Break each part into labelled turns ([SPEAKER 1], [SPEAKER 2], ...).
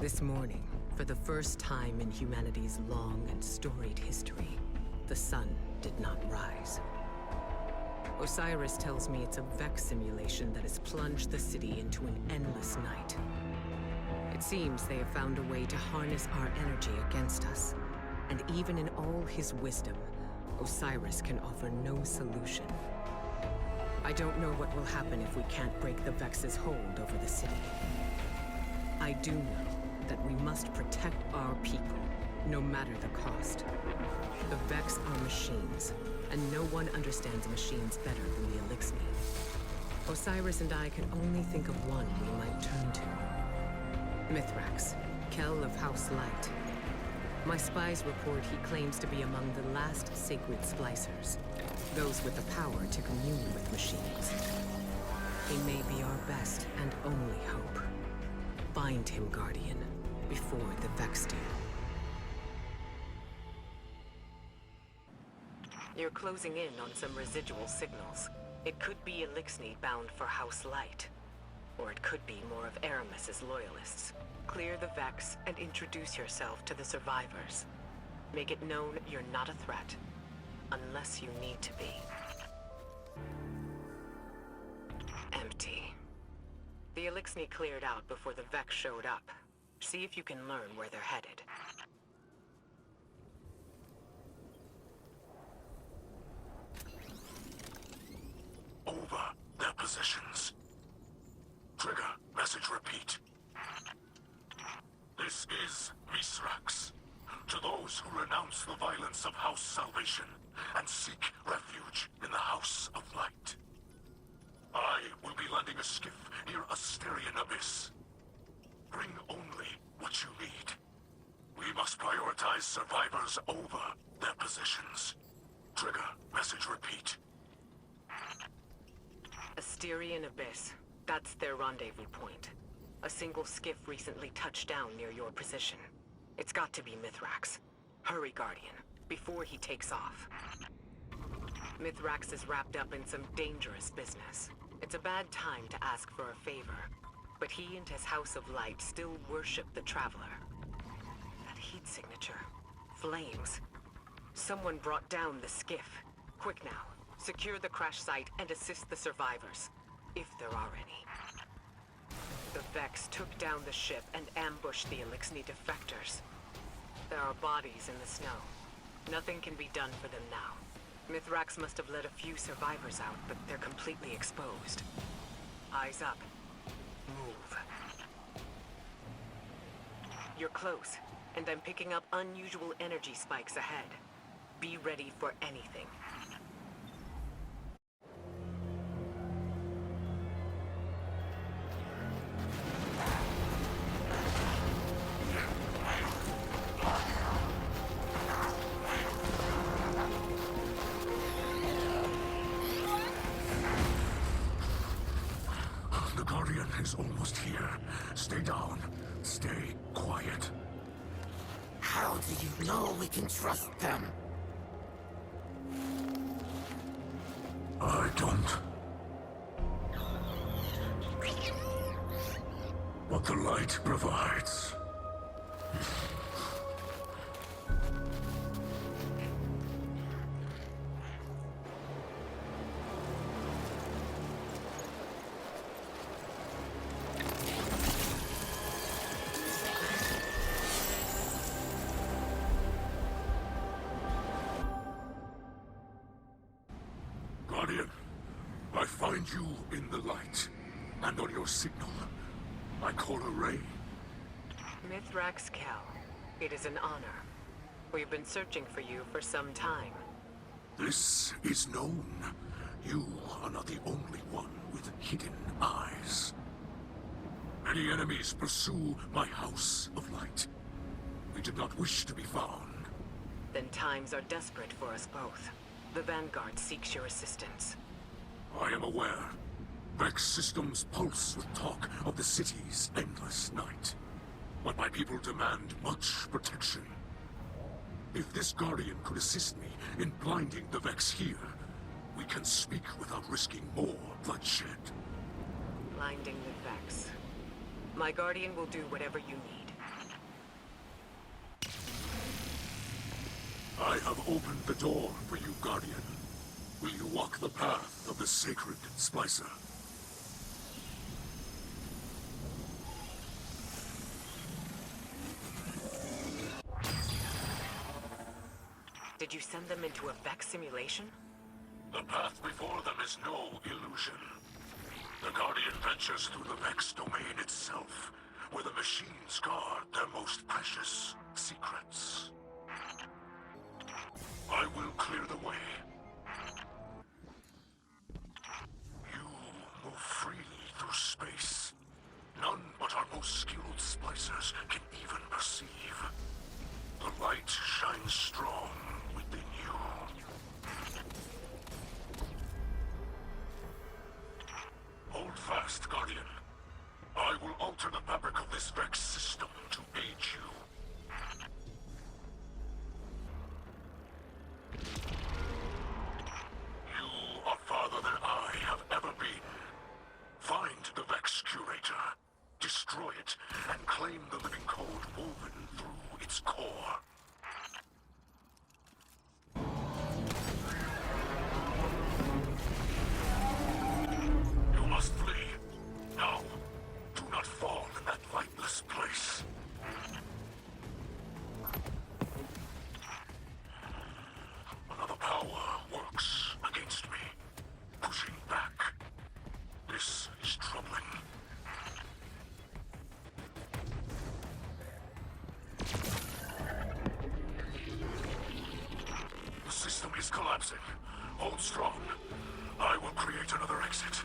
[SPEAKER 1] This morning, for the first time in humanity's long and storied history, the sun did not rise. Osiris tells me it's a Vex simulation that has plunged the city into an endless night. It seems they have found a way to harness our energy against us. And even in all his wisdom, Osiris can offer no solution. I don't know what will happen if we can't break the Vex's hold over the city. I do know that we must protect our people, no matter the cost. The Vex are machines, and no one understands machines better than the Elixni. Osiris and I could only think of one we might turn to. Mithrax, Kell of House Light. My spies report he claims to be among the last sacred Splicers, those with the power to commune with machines. He may be our best and only hope. Find him, Guardian, before the Vex do. You're closing in on some residual signals. It could be Elixni bound for House Light. Or it could be more of Aramis's loyalists. Clear the Vex and introduce yourself to the survivors. Make it known you're not a threat. Unless you need to be. Empty. The Elixni cleared out before the Vex showed up. See if you can learn where they're headed.
[SPEAKER 2] Over their positions. Trigger, message repeat. This is Mithrax. To those who renounce the violence of House Salvation and seek refuge in the House of Light. I will be landing a skiff near Asterian Abyss. Bring only what you need. We must prioritize survivors over their positions. Trigger, message repeat.
[SPEAKER 1] Asterian Abyss. That's their rendezvous point. A single skiff recently touched down near your position. It's got to be Mithrax. Hurry, Guardian, before he takes off. Mithrax is wrapped up in some dangerous business. It's a bad time to ask for a favor, but he and his House of Light still worship the Traveler. That heat signature. Flames. Someone brought down the skiff. Quick now. Secure the crash site and assist the survivors, if there are any. The Vex took down the ship and ambushed the Elixni defectors. There are bodies in the snow. Nothing can be done for them now. Mithrax must have let a few survivors out, but they're completely exposed. Eyes up. Move. You're close, and I'm picking up unusual energy spikes ahead. Be ready for anything.
[SPEAKER 2] Is almost here. Stay down. Stay quiet.
[SPEAKER 3] How do you know we can trust them?
[SPEAKER 2] I don't. What the light provides. Guardian, I find you in the light, and on your signal, I call a ray.
[SPEAKER 1] Mithrax Kell, it is an honor. We've been searching for you for some time.
[SPEAKER 2] This is known. You are not the only one with hidden eyes. Many enemies pursue my House of Light. We did not wish to be found.
[SPEAKER 1] Then times are desperate for us both. The Vanguard seeks your assistance.
[SPEAKER 2] I am aware. Vex systems pulse with talk of the city's endless night. But my people demand much protection. If this Guardian could assist me in blinding the Vex here, we can speak without risking more bloodshed.
[SPEAKER 1] Blinding the Vex. My Guardian will do whatever you need.
[SPEAKER 2] have opened the door for you, Guardian. Will you walk the path of the sacred Splicer?
[SPEAKER 1] Did you send them into a Vex simulation?
[SPEAKER 2] The path before them is no illusion. The Guardian ventures through the Vex domain itself, where the machines guard their most precious secrets. I will clear the way. You move freely through space. None but our most skilled splicers can even perceive. The light shines strong within you. Hold fast, Guardian. I will alter the fabric of this Vex system to aid you. You are farther than I have ever been. Find the Vex Curator, destroy it, and claim the living code woven through its core. You must flee. Now, do not fall in that lightless place. Another power works against me, pushing back. This is troubling. The system is collapsing. Hold strong. I will create another exit.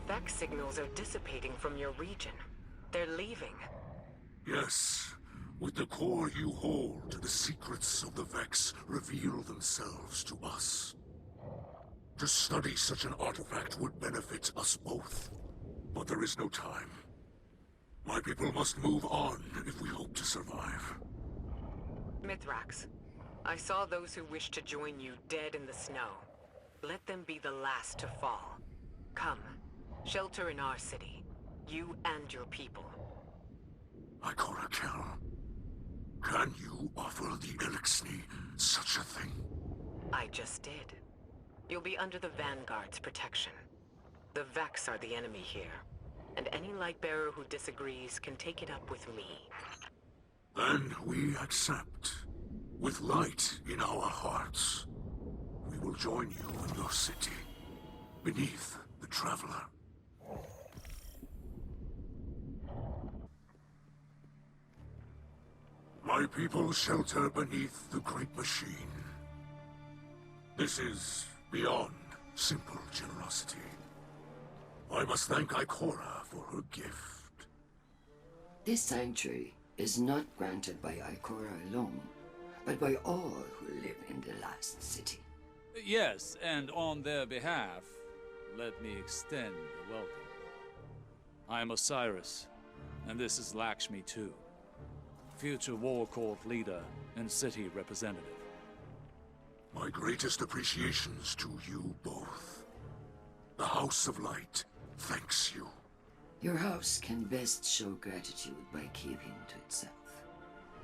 [SPEAKER 1] Vex signals are dissipating from your region. They're leaving.
[SPEAKER 2] Yes. With the core you hold, the secrets of the Vex reveal themselves to us. To study such an artifact would benefit us both. But there is no time. My people must move on if we hope to survive.
[SPEAKER 1] Mithrax, I saw those who wished to join you dead in the snow. Let them be the last to fall. Come, shelter in our city. You and your people.
[SPEAKER 2] Ikora Kel, can you offer the Elixni such a thing?
[SPEAKER 1] I just did. You'll be under the Vanguard's protection. The Vex are the enemy here, and any Lightbearer who disagrees can take it up with me.
[SPEAKER 2] Then we accept. With light in our hearts, we will join you in your city, beneath the Traveler. My people shelter beneath the Great Machine. This is beyond simple generosity. I must thank Ikora for her gift.
[SPEAKER 3] This sanctuary is not granted by Ikora alone, but by all who live in the last city.
[SPEAKER 4] Yes, and on their behalf, let me extend a welcome. I am Osiris, and this is Lakshmi too, future War Court leader and city representative.
[SPEAKER 2] My greatest appreciations to you both. The House of Light thanks you.
[SPEAKER 3] Your house can best show gratitude by keeping to itself.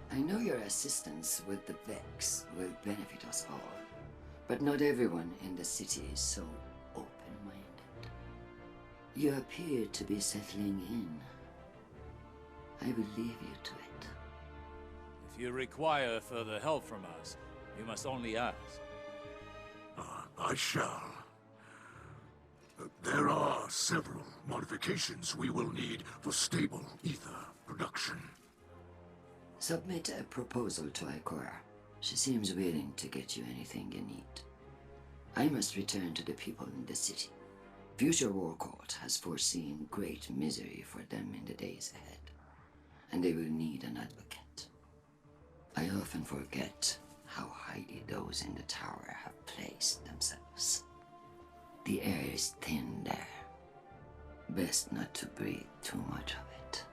[SPEAKER 3] I know your assistance with the Vex will benefit us all, but not everyone in the city is so open-minded. You appear to be settling in. I will leave you to it.
[SPEAKER 4] If you require further help from us, you must only ask.
[SPEAKER 2] I shall. There are several modifications we will need for stable ether production.
[SPEAKER 3] Submit a proposal to Ikora. She seems willing to get you anything you need. I must return to the people in the city. Future War Court has foreseen great misery for them in the days ahead, and they will need an advocate. I often forget how highly those in the tower have placed themselves. The air is thin there. Best not to breathe too much of it.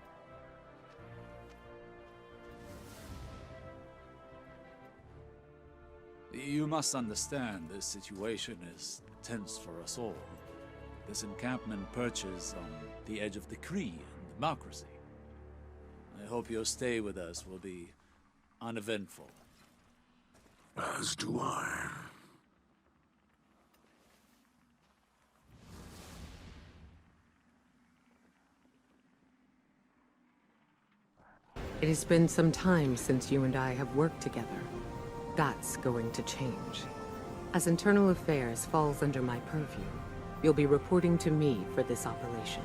[SPEAKER 4] You must understand this situation is tense for us all. this encampment perches on the edge of decree and democracy. I hope your stay with us will be uneventful.
[SPEAKER 2] As do I.
[SPEAKER 1] It has been some time since you and I have worked together. That's going to change. As internal affairs falls under my purview, you'll be reporting to me for this operation.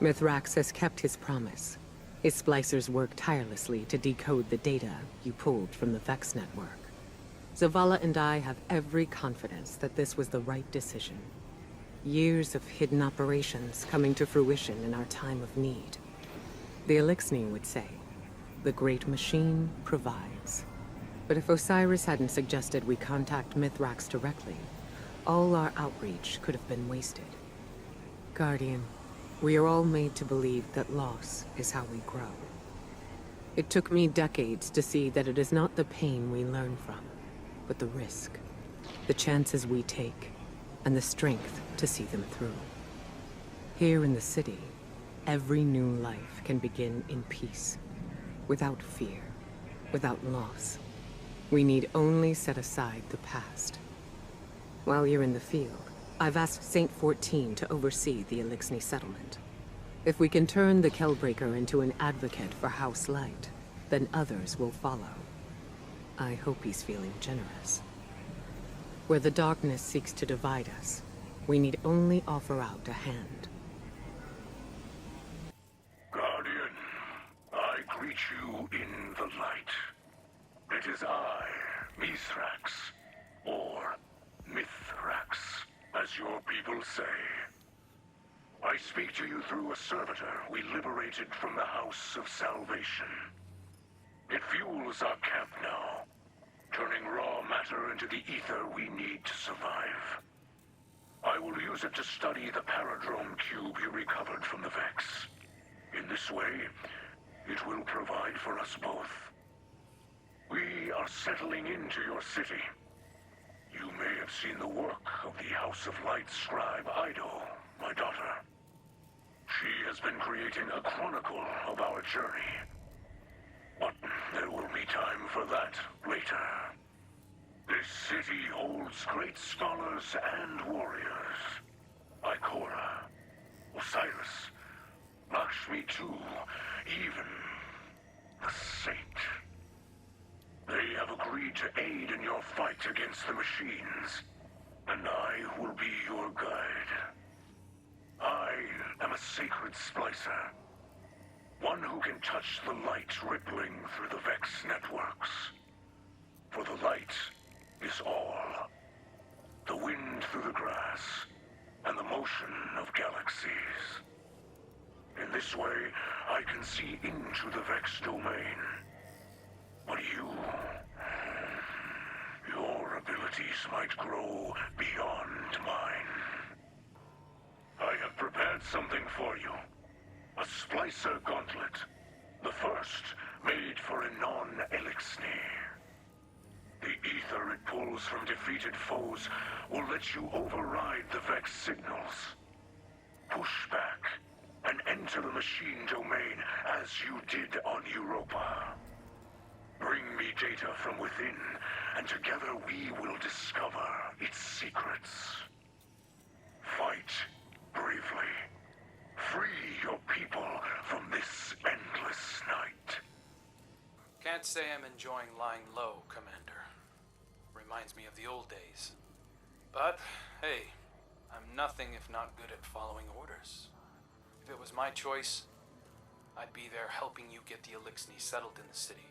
[SPEAKER 1] Mithrax has kept his promise. His splicers worked tirelessly to decode the data you pulled from the Vex network. Zavala and I have every confidence that this was the right decision. Years of hidden operations coming to fruition in our time of need. The Elixni would say, the great machine provides. But if Osiris hadn't suggested we contact Mithrax directly, all our outreach could have been wasted. Guardian, we are all made to believe that loss is how we grow. It took me decades to see that it is not the pain we learn from, but the risk, the chances we take, and the strength to see them through. Here in the city, every new life can begin in peace, without fear, without loss. We need only set aside the past. While you're in the field, I've asked Saint 14 to oversee the Elixni settlement. If we can turn the Kellbreaker into an advocate for House Light, then others will follow. I hope he's feeling generous. Where the darkness seeks to divide us, we need only offer out a hand.
[SPEAKER 2] Guardian, I greet you in the light. It is I, Mithrax, or Mithrax, as your people say. I speak to you through a servitor we liberated from the House of Salvation. It fuels our camp now, turning raw matter into the ether we need to survive. I will use it to study the Paradrome cube you recovered from the Vex. In this way, it will provide for us both. We are settling into your city. You may have seen the work of the House of Light scribe Ido, my daughter. She has been creating a chronicle of our journey. But there will be time for that later. This city holds great scholars and warriors. Ikora, Osiris, Lakshmi too, even the Saint. They have agreed to aid in your fight against the machines, and I will be your guide. I am a sacred Splicer, one who can touch the light rippling through the Vex networks. For the light is all. The wind through the grass, and the motion of galaxies. In this way, I can see into the Vex domain. But your abilities might grow beyond mine. I have prepared something for you. A Splicer gauntlet. The first made for a non-Elixni. The ether it pulls from defeated foes will let you override the Vex signals. Push back and enter the machine domain as you did on Europa. Bring me data from within, and together we will discover its secrets. Fight bravely. Free your people from this endless night.
[SPEAKER 5] Can't say I'm enjoying lying low, Commander. Reminds me of the old days. But, hey, I'm nothing if not good at following orders. If it was my choice, I'd be there helping you get the Elixni settled in the city.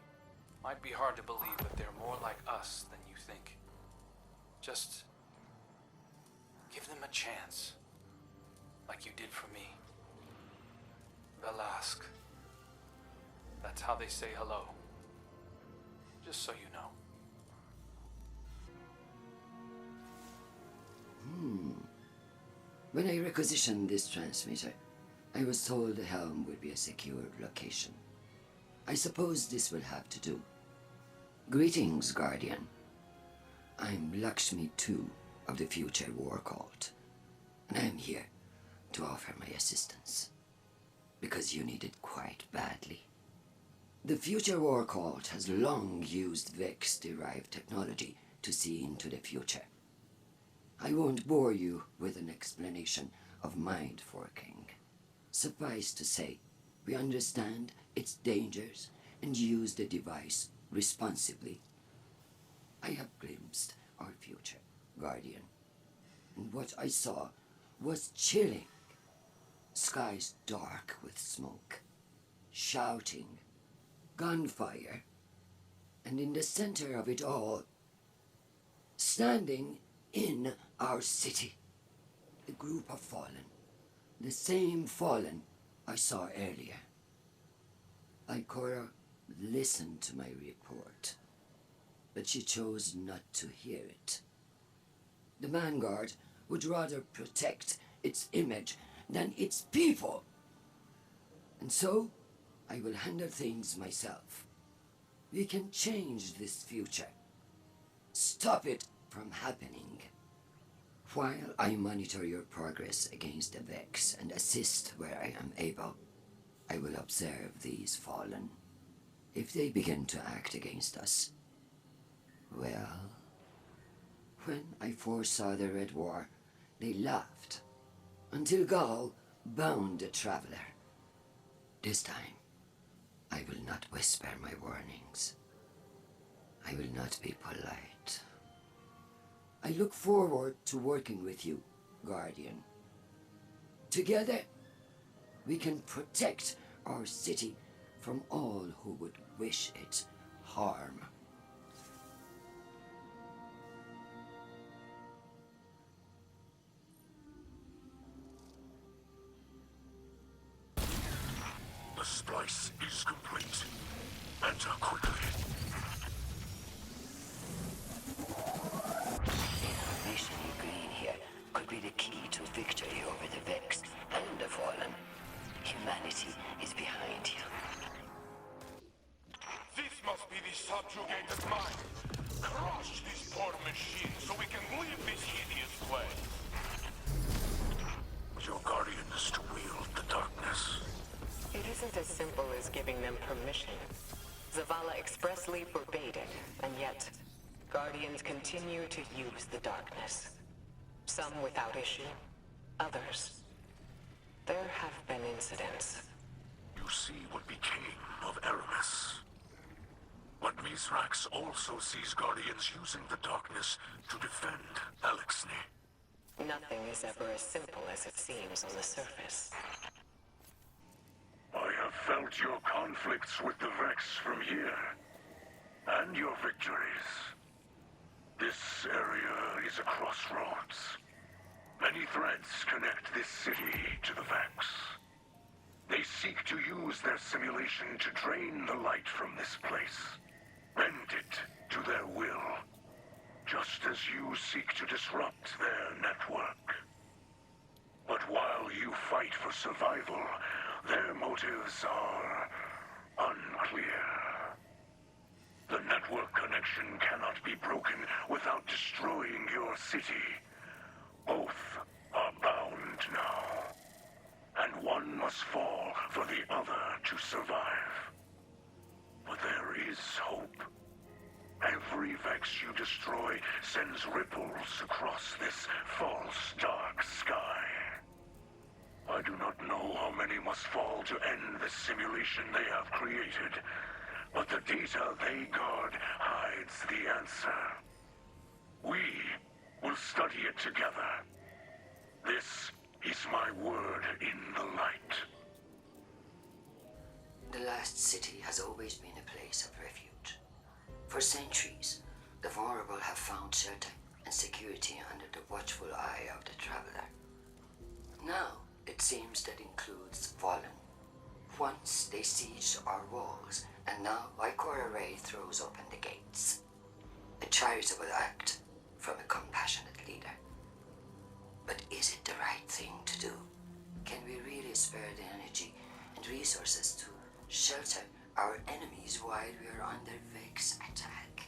[SPEAKER 5] Might be hard to believe, but they're more like us than you think. Just give them a chance, like you did for me. Velask. That's how they say hello. Just so you know.
[SPEAKER 3] When I requisitioned this transmitter, I was told the helm would be a secured location. I suppose this will have to do. Greetings, Guardian. I'm Lakshmi II of the Future War Cult. And I'm here to offer my assistance. Because you need it quite badly. The Future War Cult has long used Vex-derived technology to see into the future. I won't bore you with an explanation of mind forking. Suffice to say, we understand its dangers and use the device responsibly. I have glimpsed our future, Guardian, and what I saw was chilling. Skies dark with smoke, shouting, gunfire, and in the center of it all, standing in our city, the group of fallen, the same fallen I saw earlier. Ikora listened to my report, but she chose not to hear it. The Vanguard would rather protect its image than its people. And so, I will handle things myself. We can change this future. Stop it from happening. While I monitor your progress against the Vex and assist where I am able, I will observe these fallen. If they begin to act against us, well, when I foresaw the Red War, they laughed, until Gaul bound the traveler. This time, I will not whisper my warnings. I will not be polite. I look forward to working with you, Guardian. Together, we can protect our city from all who would wish it harm.
[SPEAKER 2] The splice is complete. Enter quickly.
[SPEAKER 3] The information you glean here could be the key to victory over the Vex and the Fallen. Humanity is behind you.
[SPEAKER 2] This must be the subjugated mind. Crush this poor machine so we can leave this hideous place. Your guardian is to wield the darkness.
[SPEAKER 1] It isn't as simple as giving them permission. Zavala expressly forbade it, and yet, Guardians continue to use the darkness. Some without issue, others. There have been incidents.
[SPEAKER 2] You see what became of Aramis. But Mithrax also sees Guardians using the darkness to defend Alexei.
[SPEAKER 1] Nothing is ever as simple as it seems on the surface.
[SPEAKER 2] I have felt your conflicts with the Vex from here, and your victories. This area is a crossroads. Many threads connect this city to the Vex. They seek to use their simulation to drain the light from this place, bend it to their will, just as you seek to disrupt their network. But while you fight for survival, their motives are unclear. The network connection cannot be broken without destroying your city. Both are bound now, and one must fall for the other to survive. But there is hope. Every Vex you destroy sends ripples across this false dark sky. I do not know how many must fall to end the simulation they have created, but the data they guard hides the answer. We will study it together. This is my word in the light.
[SPEAKER 3] The last city has always been a place of refuge. For centuries, the vulnerable have found shelter and security under the watchful eye of the traveler. Now, it seems that includes Fallen. Once they sieged our walls, and now Ikora Ray throws open the gates. A charitable act from a compassionate leader. But is it the right thing to do? Can we really spare the energy and resources to shelter our enemies while we are under Vex attack?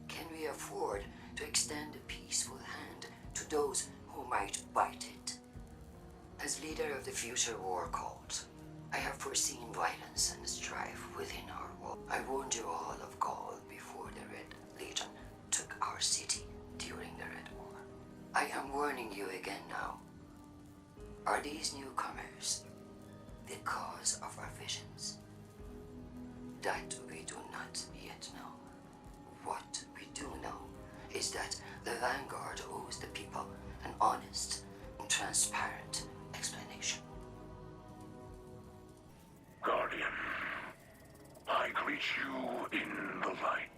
[SPEAKER 3] Can we afford to extend a peaceful hand to those who might bite it. As leader of the future war cult, I have foreseen violence and strife within our wall. I warned you all of Gaul before the Red Legion took our city during the Red War. I am warning you again now. Are these newcomers the cause of our visions? That we do not yet know. What we do know is that the Vanguard owes the people an honest and transparent explanation.
[SPEAKER 2] Guardian, I greet you in the light.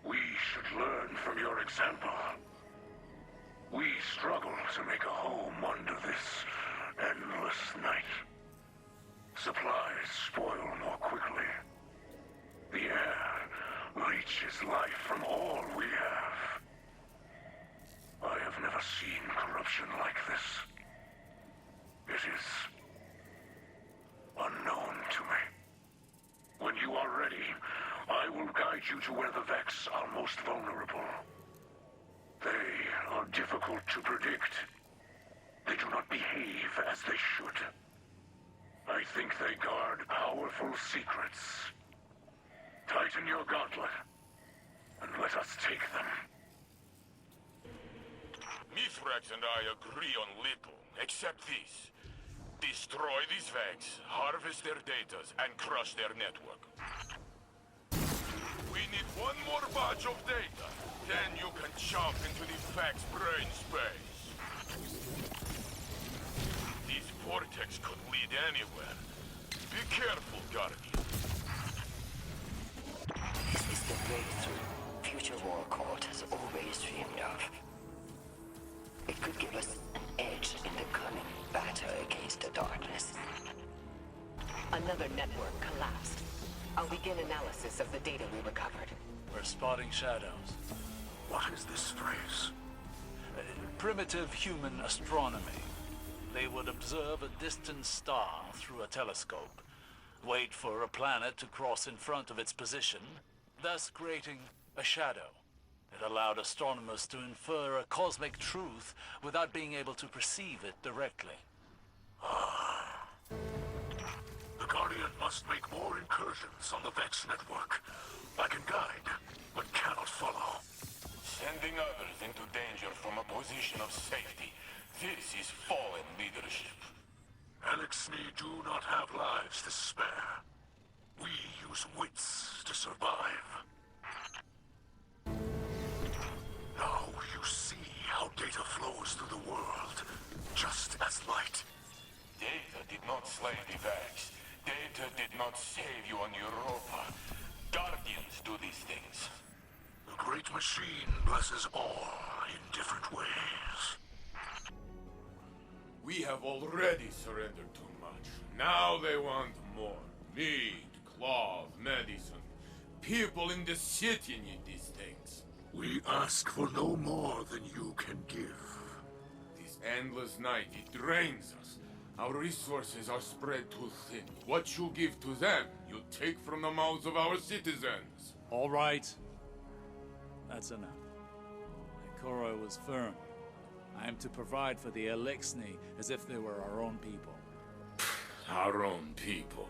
[SPEAKER 2] We should learn from your example. We struggle to make a home under this endless night. Supplies spoil more quickly. The air leeches life from all we have. I have never seen corruption like this. It is unknown to me. When you are ready, I will guide you to where the Vex are most vulnerable. They are difficult to predict. They do not behave as they should. I think they guard powerful secrets. Tighten your gauntlet, and let us take them.
[SPEAKER 6] Mithrax and I agree on little, except this. Destroy these Vex, harvest their data, and crush their network. We need one more batch of data. Then you can jump into the Vex brain space. This vortex could lead anywhere. Be careful, Guardian.
[SPEAKER 3] This is the breakthrough future war court has always dreamed of. It could give us an edge in the coming battle against the darkness.
[SPEAKER 1] Another network collapsed. I'll begin analysis of the data we recovered.
[SPEAKER 4] We're spotting shadows.
[SPEAKER 2] What is this phrase?
[SPEAKER 4] Primitive human astronomy. They would observe a distant star through a telescope, wait for a planet to cross in front of its position, thus creating a shadow. It allowed astronomers to infer a cosmic truth without being able to perceive it directly.
[SPEAKER 2] The Guardian must make more incursions on the Vex network. I can guide, but cannot follow.
[SPEAKER 6] Sending others into danger from a position of safety. This is fallen leadership.
[SPEAKER 2] Alexni do not have lives to spare. We use wits to survive. Now you see how data flows through the world, just as light.
[SPEAKER 6] Data did not slay the Vex. Data did not save you on Europa. Guardians do these things.
[SPEAKER 2] The great machine blesses all in different ways.
[SPEAKER 6] We have already surrendered too much. Now they want more. Meat, cloth, medicine. People in the city need these things.
[SPEAKER 2] We ask for no more than you can give.
[SPEAKER 6] This endless night, it drains us. Our resources are spread too thin. What you give to them, you take from the mouths of our citizens.
[SPEAKER 4] All right. That's enough. Ikora was firm. I am to provide for the Elixni as if they were our own people.
[SPEAKER 6] Our own people.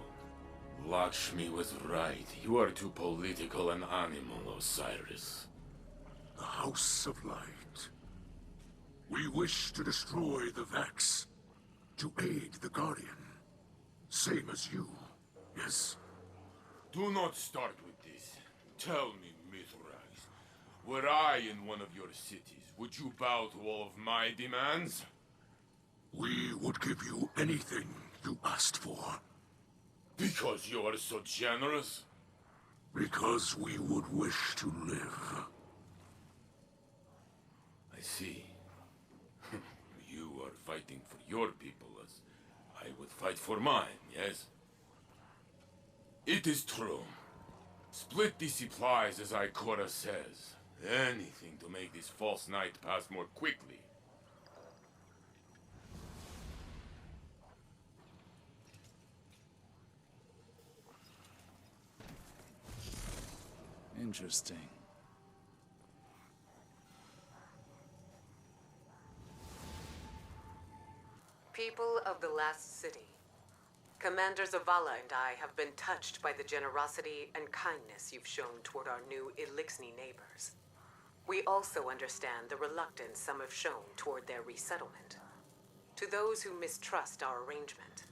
[SPEAKER 6] Lakshmi was right. You are too political an animal, Osiris.
[SPEAKER 2] The House of Light. We wish to destroy the Vex. To aid the Guardian. Same as you, yes?
[SPEAKER 6] Do not start with this. Tell me, Mithrax, were I in one of your cities, would you bow to all of my demands?
[SPEAKER 2] We would give you anything you asked for.
[SPEAKER 6] Because you are so generous?
[SPEAKER 2] Because we would wish to live.
[SPEAKER 6] I see. You are fighting for your people as I would fight for mine, yes? It is true. Split the supplies as Ikora says. Anything to make this false night pass more quickly.
[SPEAKER 4] Interesting.
[SPEAKER 1] People of the Last City, Commander Zavala and I have been touched by the generosity and kindness you've shown toward our new Elixni neighbors. We also understand the reluctance some have shown toward their resettlement. To those who mistrust our arrangement,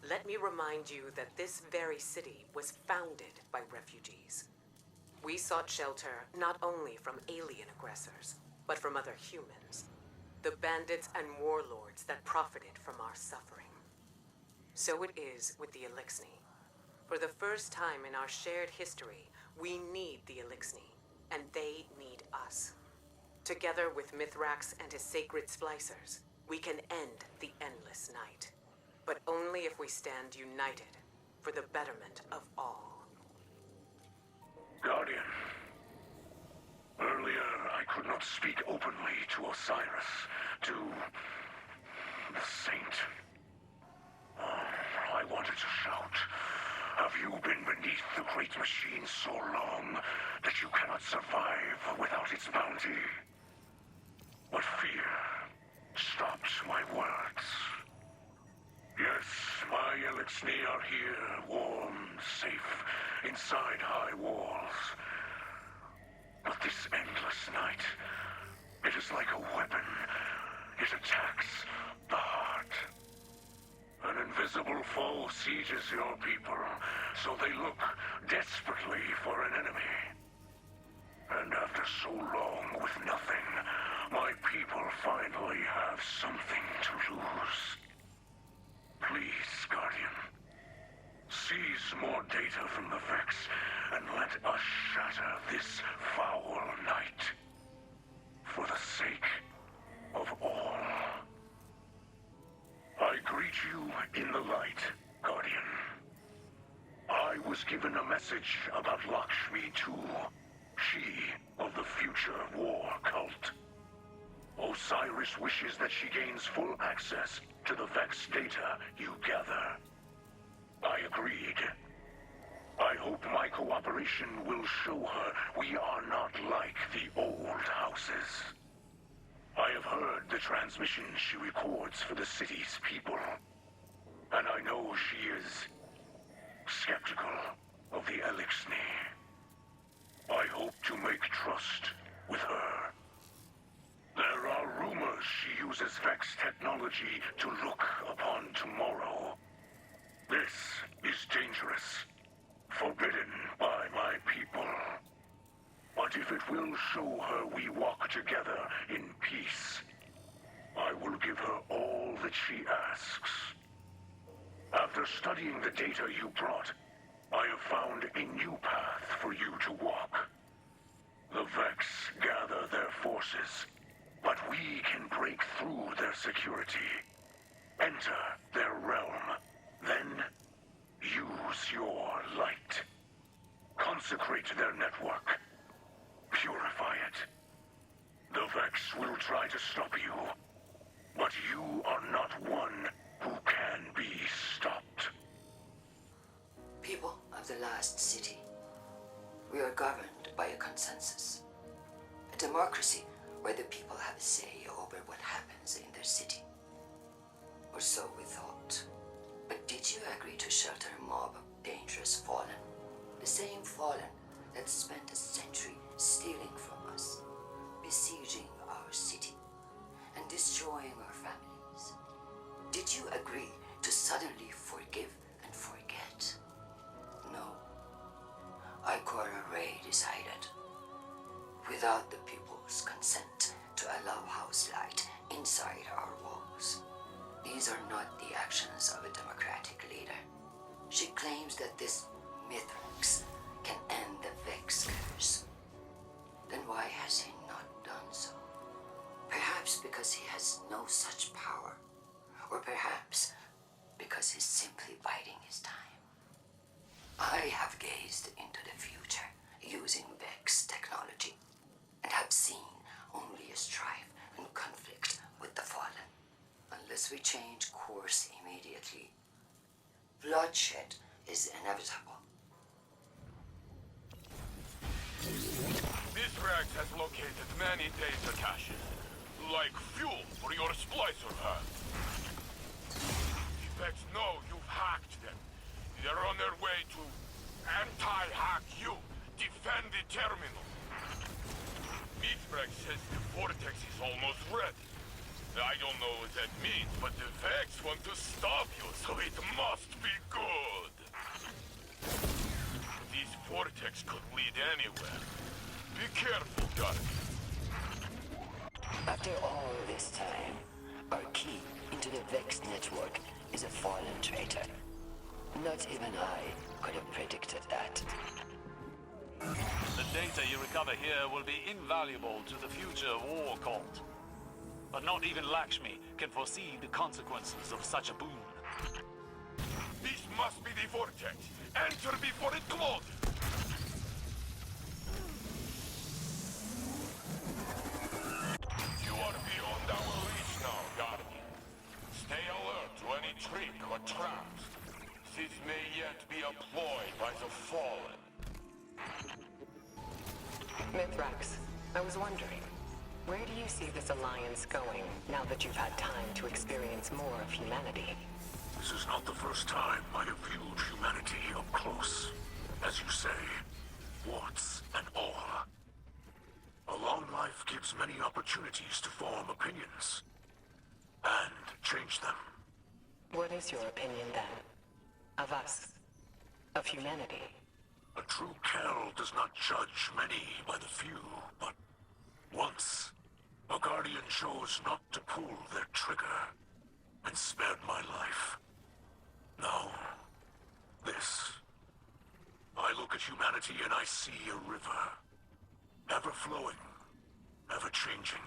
[SPEAKER 1] let me remind you that this very city was founded by refugees. We sought shelter not only from alien aggressors, but from other humans. The bandits and warlords that profited from our suffering. So it is with the Elixni. For the first time in our shared history, we need the Elixni, and they need us. Together with Mithrax and his sacred Splicers, we can end the endless night. But only if we stand united for the betterment of all.
[SPEAKER 2] Guardian. Earlier, I could not speak openly to Osiris, to the Saint. I wanted to shout. Have you been beneath the great machine so long that you cannot survive without its bounty? But fear stopped my words. Yes, my Elixni are here, warm, safe, inside high walls. But this endless night, it is like a weapon. It attacks the heart. An invisible foe sieges your people, so they look desperately for an enemy. And after so long with nothing, my people finally have something to lose. Please, Guardian, seize more data from the Vex, and let us shatter this foul night. For the sake of all. I greet you in the light, Guardian. I was given a message about Lakshmi too. She of the future war cult. Osiris wishes that she gains full access to the Vex data you gather. I agreed. I hope my cooperation will show her we are not like the old houses. I have heard the transmissions she records for the city's people, and I know she is skeptical of the Elixni. I hope to make trust with her. There are rumors she uses Vex technology to look upon tomorrow. This is dangerous, forbidden by my people. But if it will show her we walk together in peace, I will give her all that she asks. After studying the data you brought, I have found a new path for you to walk. The Vex gather their forces, but we can break through their security, enter their realm, then use your light. Consecrate their network. Purify it. The Vex will try to stop you, but you are not one who can be stopped.
[SPEAKER 3] People of the Last City, we are governed by a consensus. A democracy where the people have a say over what happens in their city. Or so we thought. But did you agree to shelter a mob of dangerous fallen? The same fallen that spent a century stealing from us, besieging our city, and destroying our families. Did you agree to suddenly forgive and forget? No. Ikora Ray decided, without the people's consent, to allow house light inside our walls. These are not the actions of a democratic leader. She claims that this Mithrax can end the Vex curse. Then why has he not done so? Perhaps because he has no such power. Or perhaps because he's simply biding his time. I have gazed into the future using Vex technology and have seen only a strife and conflict with the fallen. Unless we change course immediately, bloodshed is inevitable.
[SPEAKER 6] Mithrax has located many data caches, like fuel for your Splicer hub. They're on their way to anti-hack you. Defend the terminal. Mithrax says the vortex is almost ready. I don't know what that means, but the Vex want to stop you, so it must be good. This vortex could lead anywhere. Be careful, Guardian.
[SPEAKER 3] After all this time, our key into the Vex network is a fallen traitor. Not even I could have predicted that.
[SPEAKER 4] The data you recover here will be invaluable to the future war cult. But not even Lakshmi can foresee the consequences of such a boon.
[SPEAKER 6] This must be the vortex. Enter before it closes. You are beyond our reach now, Guardian. Stay alert to any trick or traps. This may yet be a ploy by the Fallen.
[SPEAKER 1] Mithrax, I was wondering, where do you see this alliance going now that you've had time to experience more of humanity?
[SPEAKER 2] This is not the first time I have viewed humanity up close. As you say, warts and all. A long life gives many opportunities to form opinions. And change them.
[SPEAKER 1] What is your opinion then? Of us? Of humanity?
[SPEAKER 2] A true Kell does not judge many by the few, but once, a Guardian chose not to pull their trigger, and spared my life. Now, this. I look at humanity and I see a river. Ever flowing, ever changing.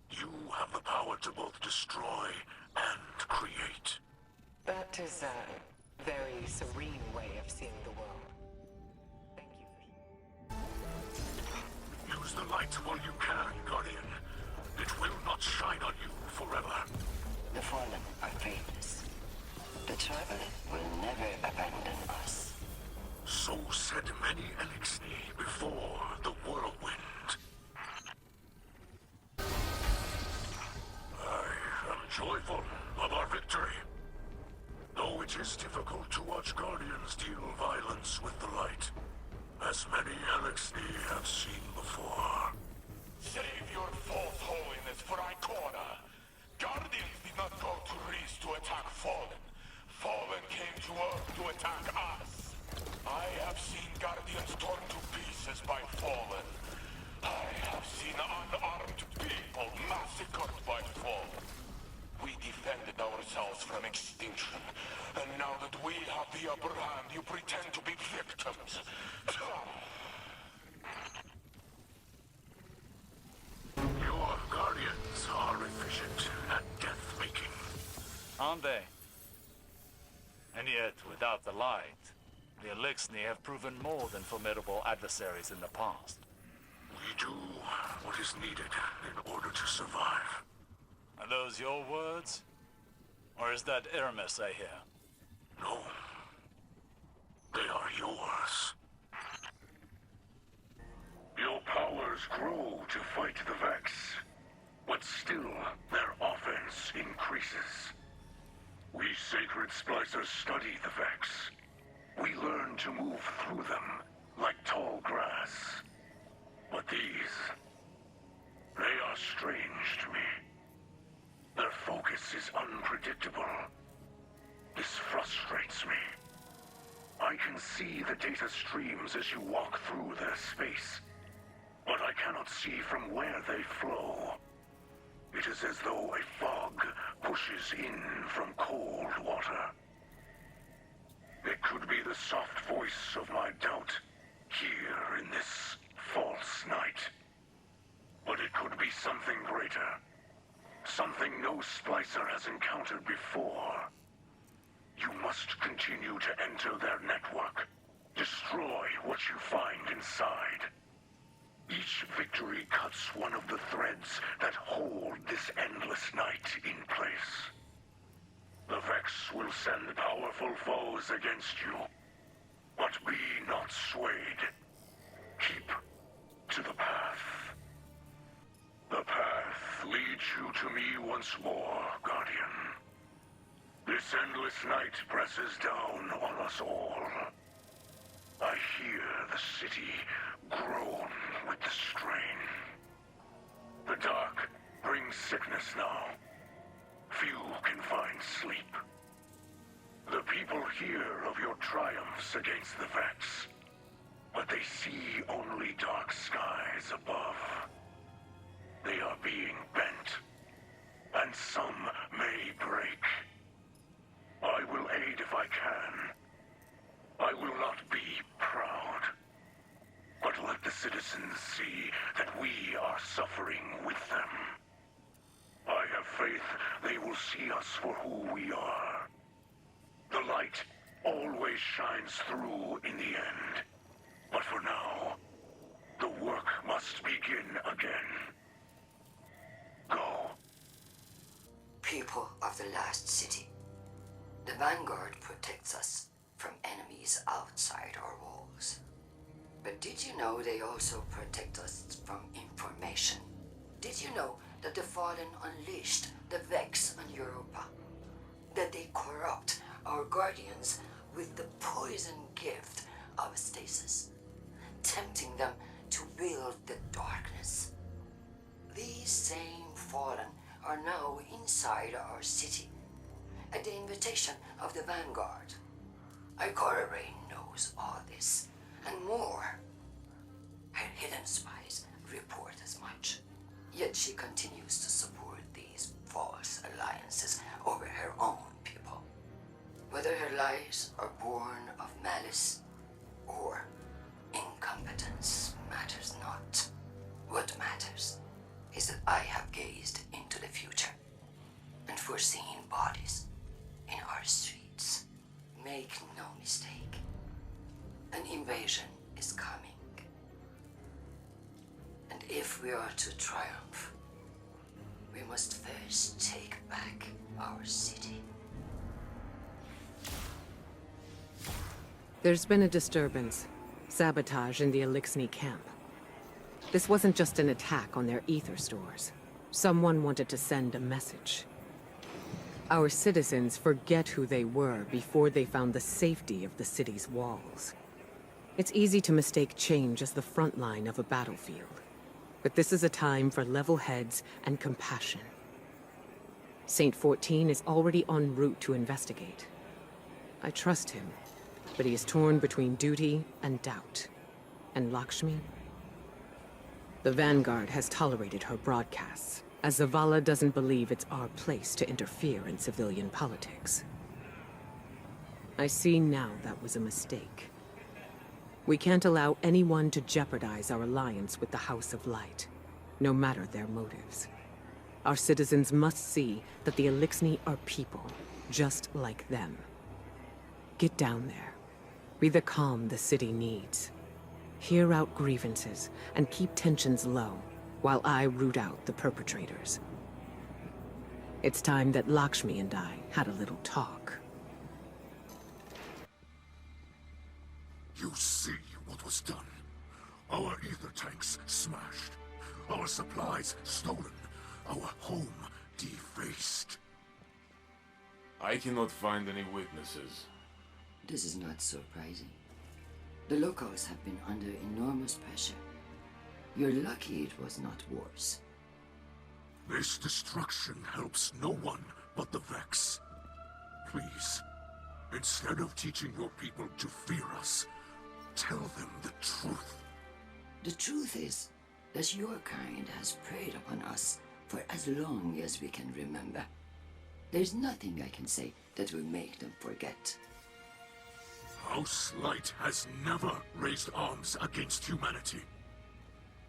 [SPEAKER 2] You have the power to both destroy and create.
[SPEAKER 1] That is a very serene way of seeing the world. Thank you.
[SPEAKER 2] Use the light while you can, Guardian. It will not shine on you forever.
[SPEAKER 3] The Fallen are faithless. The Traveler will never abandon us.
[SPEAKER 2] So said many Elixni before the whirlwind. I am joyful of our victory. Though it is difficult to watch Guardians deal violence with the light, as many Elixni have seen before.
[SPEAKER 6] Save your false holiness for Icona. Guardians did not go to Reese to attack Fallen. Fallen came to Earth to attack us. I have seen Guardians torn to pieces by Fallen. I have seen unarmed people massacred by Fallen. We defended ourselves from extinction, and now that we have the upper hand, you pretend to be victims.
[SPEAKER 2] Your Guardians are efficient at death-making.
[SPEAKER 4] Aren't they? And yet, without the light, the Elixni have proven more than formidable adversaries in the past.
[SPEAKER 2] We do what is needed in order to survive.
[SPEAKER 4] Are those your words? Or is that Hermes I hear?
[SPEAKER 2] No. They are yours. Your powers grow to fight the Vex, but still their offense increases. We sacred splicers study the Vex. We learn to move through them like tall grass. But these, they are strange to me. Their focus is unpredictable. This frustrates me. I can see the data streams as you walk through their space, but I cannot see from where they flow. It is as though a fog pushes in from cold water. It could be the soft voice of my doubt here in this false night. But it could be something greater. Something no Splicer has encountered before. You must continue to enter their network. Destroy what you find inside. Each victory cuts one of the threads that hold this endless night in place. The Vex will send powerful foes against you, but be not swayed. Keep to the path. The path leads you to me once more, Guardian. This endless night presses down on us all. I hear the city groan with the strain. The dark brings sickness now. Few can find sleep. The people hear of your triumphs against the Vex, but they see only dark skies above. They are being bent, and some may break. I will aid if I can. I will not be proud, but let the citizens see that we are suffering with them. I have faith they will see us for who we are. The light always shines through in the end. But for now, the work must begin again. Go.
[SPEAKER 3] People of the last city, the Vanguard protects us from enemies outside our walls. But did you know they also protect us from information? Did you know that the Fallen unleashed the Vex on Europa? That they corrupt our guardians with the poison gift of stasis, tempting them to wield the darkness? These same Fallen are now inside our city, at the invitation of the Vanguard. Ikora Rain knows all this, and more. Her hidden spies report as much. Yet she continues to support these false alliances over her own people. Whether her lies are born of malice or incompetence matters not. What matters is that I have gazed into the future and foreseen bodies in our streets. Make no mistake, an invasion is coming. And if we are to triumph, we must first take back our city.
[SPEAKER 1] There's been a disturbance. Sabotage in the Elixni camp. This wasn't just an attack on their ether stores. Someone wanted to send a message. Our citizens forget who they were before they found the safety of the city's walls. It's easy to mistake change as the front line of a battlefield. But this is a time for level heads and compassion. Saint 14 is already en route to investigate. I trust him, but he is torn between duty and doubt. And Lakshmi? The Vanguard has tolerated her broadcasts, as Zavala doesn't believe it's our place to interfere in civilian politics. I see now that was a mistake. We can't allow anyone to jeopardize our alliance with the House of Light, no matter their motives. Our citizens must see that the Elixni are people, just like them. Get down there. Be the calm the city needs. Hear out grievances and keep tensions low, while I root out the perpetrators. It's time that Lakshmi and I had a little talk.
[SPEAKER 2] You see what was done. Our ether tanks smashed. Our supplies stolen. Our home defaced.
[SPEAKER 6] I cannot find any witnesses.
[SPEAKER 3] This is not surprising. The locals have been under enormous pressure. You're lucky it was not worse.
[SPEAKER 2] This destruction helps no one but the Vex. Please, instead of teaching your people to fear us, tell them the truth.
[SPEAKER 3] The truth is that your kind has preyed upon us for as long as we can remember. There's nothing I can say that will make them forget.
[SPEAKER 2] House Light has never raised arms against humanity.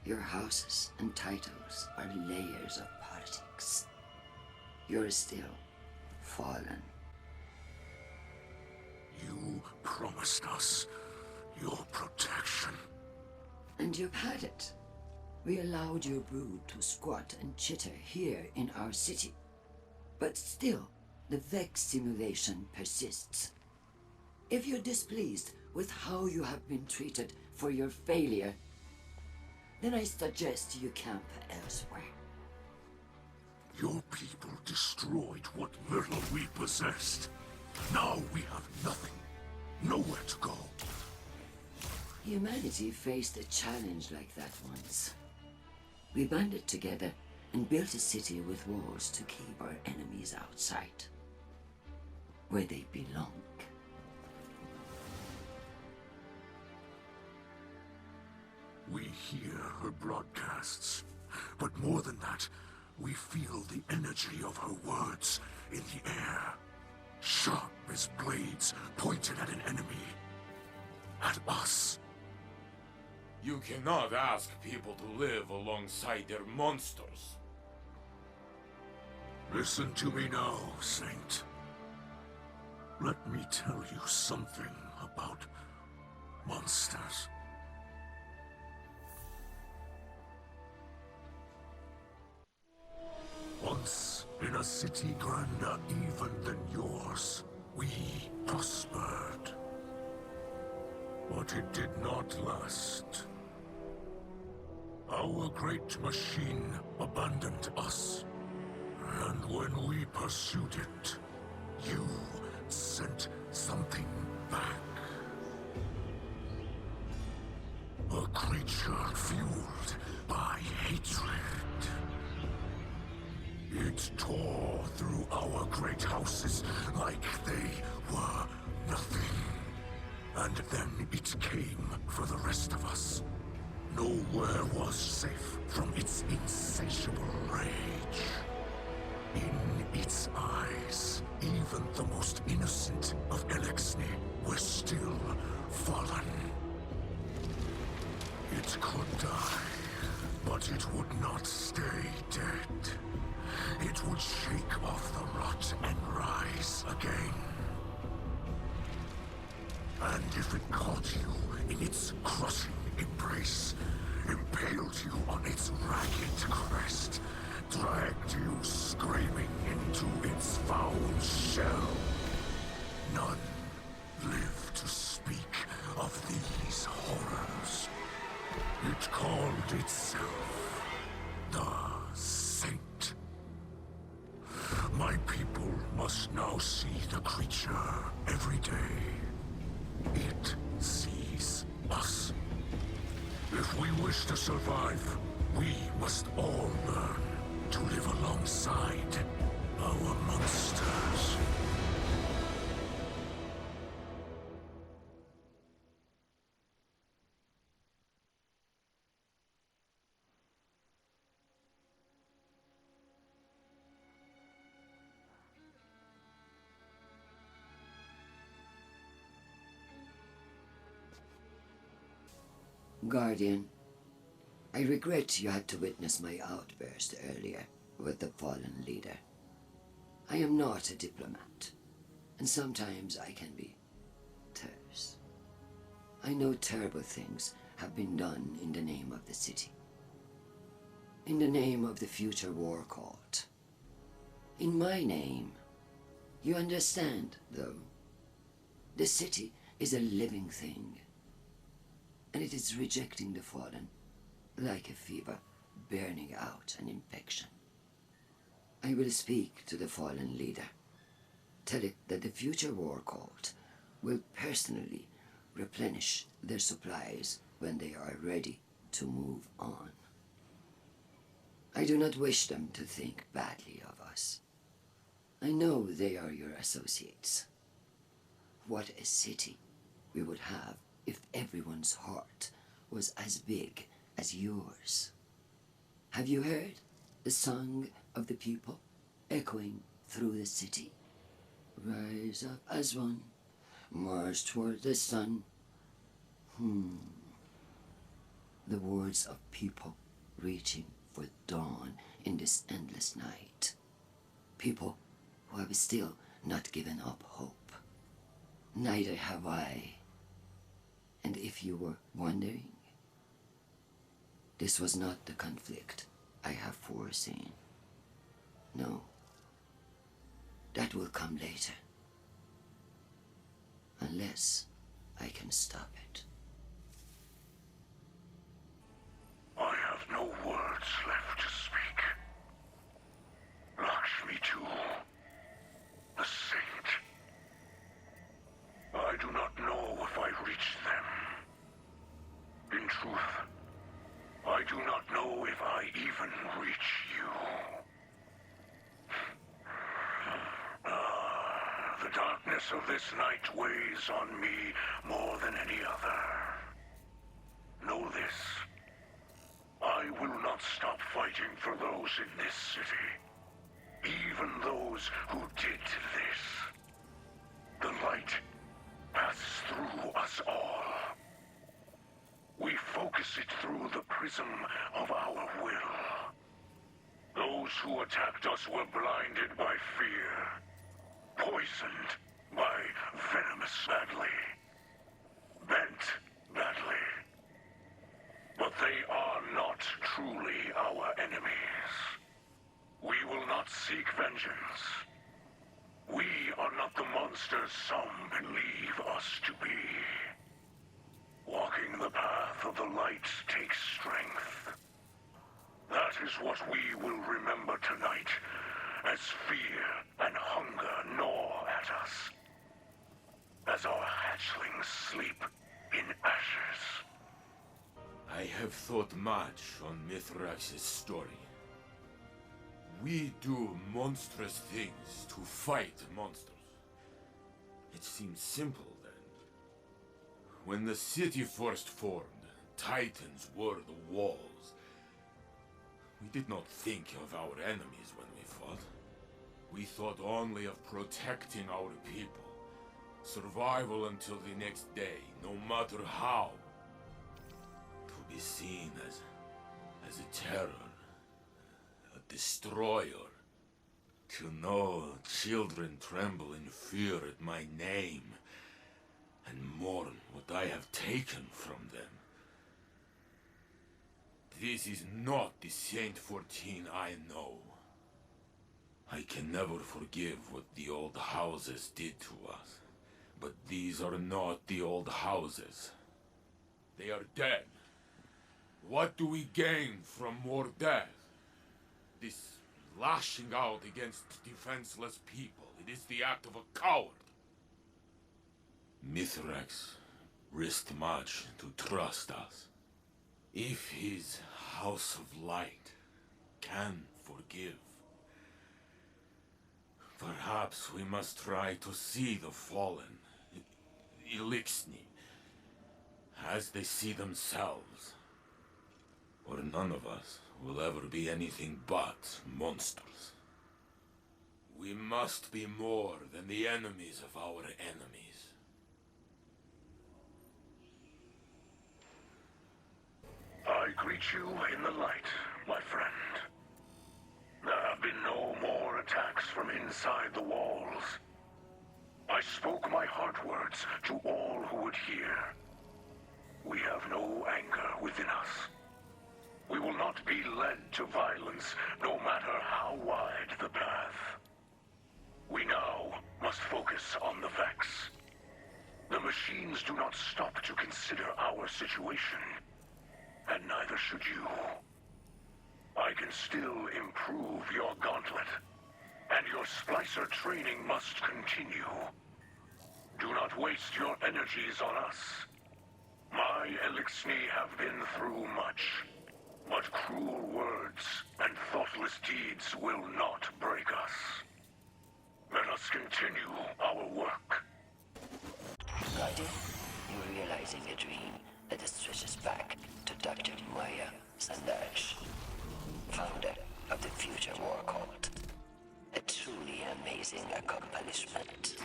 [SPEAKER 3] Your houses and titles are layers of politics. You're still fallen.
[SPEAKER 2] You promised us your protection.
[SPEAKER 3] And you've had it. We allowed your brood to squat and chitter here in our city. But still, the Vex simulation persists. If you're displeased with how you have been treated for your failure, then I suggest you camp elsewhere.
[SPEAKER 2] Your people destroyed what little we possessed. Now we have nothing. Nowhere to go.
[SPEAKER 3] Humanity faced a challenge like that once. We banded together and built a city with walls to keep our enemies outside, where they belong.
[SPEAKER 2] We hear her broadcasts, but more than that, we feel the energy of her words in the air. Sharp as blades pointed at an enemy. At us.
[SPEAKER 6] You cannot ask people to live alongside their monsters.
[SPEAKER 2] Listen to me now, Saint. Let me tell you something about monsters. Once, in a city grander even than yours, we prospered. But it did not last. Our great machine abandoned us. And when we pursued it, you sent something back. A creature fueled by hatred. It tore through our great houses like they were nothing. And then it came for the rest of us. Nowhere was safe from its insatiable rage. In its eyes, even the most innocent of Elixni were still fallen. It could die, but it would not stay dead. It would shake off the rot and rise again. And if it caught you in its crushing embrace, impaled you on its ragged crest, dragged you screaming into its foul shell, none live to speak of these horrors. It called itself the Saint. My people must now see the creature every day. It sees us. If we wish to survive, we must all learn to live alongside our monsters.
[SPEAKER 3] Guardian, I regret you had to witness my outburst earlier with the fallen leader. I am not a diplomat, and sometimes I can be terse. I know terrible things have been done in the name of the city. In the name of the future war court. In my name. You understand, though? The city is a living thing. And it is rejecting the fallen, like a fever burning out an infection. I will speak to the fallen leader. Tell it that the future war court will personally replenish their supplies when they are ready to move on. I do not wish them to think badly of us. I know they are your associates. What a city we would have if everyone's heart was as big as yours. Have you heard the song of the people echoing through the city? Rise up as one, march toward the sun. The words of people reaching for dawn in this endless night. People who have still not given up hope. Neither have I. And if you were wondering, this was not the conflict I have foreseen. No, that will come later. Unless I can stop it.
[SPEAKER 2] I have no words left to speak. Lakshmi too. The darkness of this night weighs on me more than any other. Know this. I will not stop fighting for those in this city. Even those who did this. The light passes through us all. We focus it through the prism of our will. Those who attacked us were blinded by fear, poisoned by venomous badly, bent badly. But they are not truly our enemies. We will not seek vengeance. We are not the monsters some believe us to be. Walking the path of the light takes strength. That is what we will remember tonight, as fear and hunger gnaw at us. As our hatchlings sleep in ashes.
[SPEAKER 6] I have thought much on Mithrax's story. We do monstrous things to fight monsters. It seems simple then. When the city first formed, Titans were the walls. We did not think of our enemies when we fought. We thought only of protecting our people. Survival until the next day, no matter how. To be seen as a terror, a destroyer. To know children tremble in fear at my name, and mourn what I have taken from them. This is not the Saint 14 I know. I can never forgive what the old houses did to us. But these are not the old houses. They are dead. What do we gain from more death? This lashing out against defenseless people. It is the act of a coward. Mithrax risked much to trust us. If his House of Light can forgive, perhaps we must try to see the fallen, Elixni, as they see themselves. Or none of us will ever be anything but monsters. We must be more than the enemies of our enemies.
[SPEAKER 2] I greet you in the light, my friend. There have been no more attacks from inside the walls. I spoke my heart words to all who would hear. We have no anger within us. We will not be led to violence, no matter how wide the path. We now must focus on the Vex. The machines do not stop to consider our situation. And neither should you. I can still improve your gauntlet, and your Splicer training must continue. Do not waste your energies on us. My Elixni have been through much, but cruel words and thoughtless deeds will not break us. Let us continue our work.
[SPEAKER 3] Guardian, you are realizing a dream that stretches back to Dr. Maya Sandash, founder of the Future War Cult. A truly amazing accomplishment.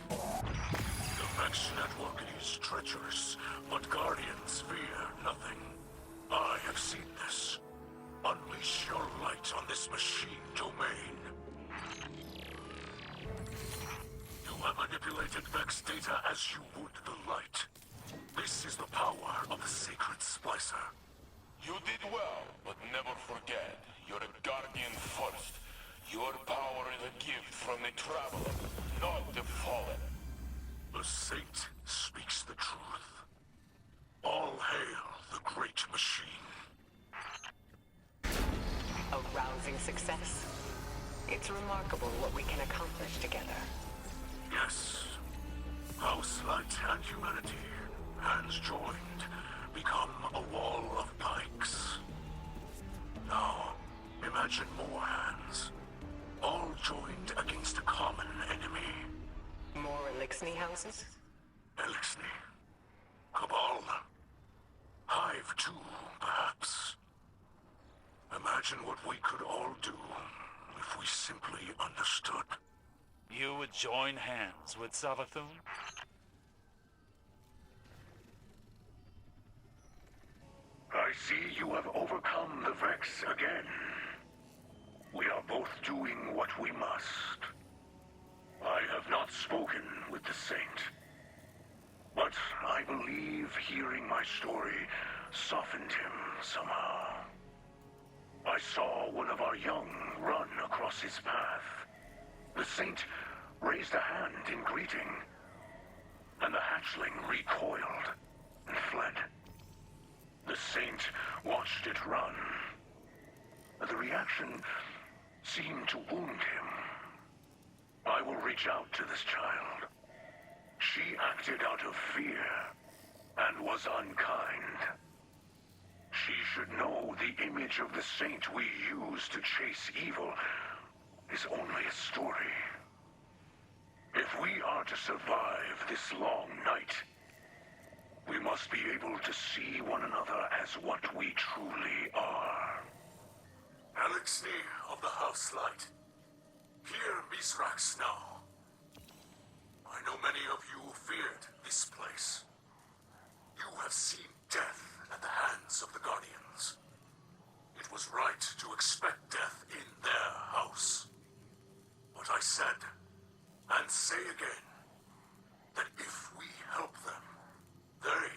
[SPEAKER 2] The Vex network is treacherous, but Guardians fear nothing. I have seen this. Unleash your light on this machine domain. You have manipulated Vex data as you would the light. This is the power of the sacred Splicer.
[SPEAKER 6] You did well, but never forget, you're a Guardian first. Your power is a gift from the Traveler, not the Fallen.
[SPEAKER 2] The Saint speaks the truth. All hail the great machine.
[SPEAKER 1] A rousing success. It's remarkable what we can accomplish together.
[SPEAKER 2] Yes. House Light and humanity, hands joined, become a wall of pikes. Now, imagine more hands. all joined against a common enemy.
[SPEAKER 1] More Elixni houses?
[SPEAKER 2] Elixni. Cabal. Hive too, perhaps. Imagine what we could all do if we simply understood.
[SPEAKER 7] You would join hands with Savathun?
[SPEAKER 2] I see you have overcome the Vex again. We are both doing what we must. I have not spoken with the Saint, but I believe hearing my story softened him somehow. I saw one of our young run across his path. The Saint raised a hand in greeting, and the hatchling recoiled and fled. The Saint watched it run. The reaction seemed to wound him. I will reach out to this child. She acted out of fear and was unkind. She should know the image of the Saint we use to chase evil is only a story. If we are to survive this long night, we must be able to see one another as what we truly are. Elixni of the House Light. Hear Mithrax now. I know many of you feared this place. You have seen death at the hands of the Guardians. It was right to expect death in their house. But I said, and say again, that if we help them, they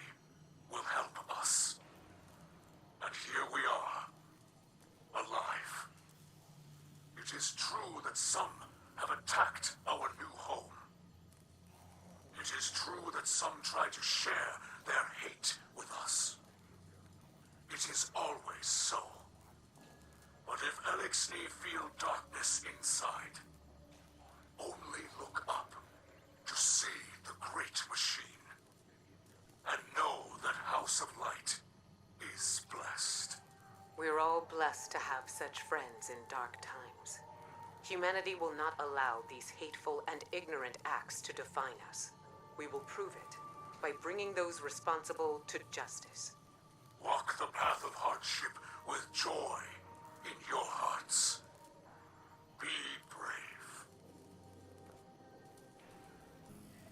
[SPEAKER 2] will help us. And here we are, alive. It is true that some have attacked our new home. It is true that some try to share their hate with us. It is always so. But if Elixni feel darkness inside, only look up to see the great machine. And know that House of Light is blessed.
[SPEAKER 1] We're all blessed to have such friends in dark times. Humanity will not allow these hateful and ignorant acts to define us. We will prove it by bringing those responsible to justice.
[SPEAKER 2] Walk the path of hardship with joy in your hearts. Be brave.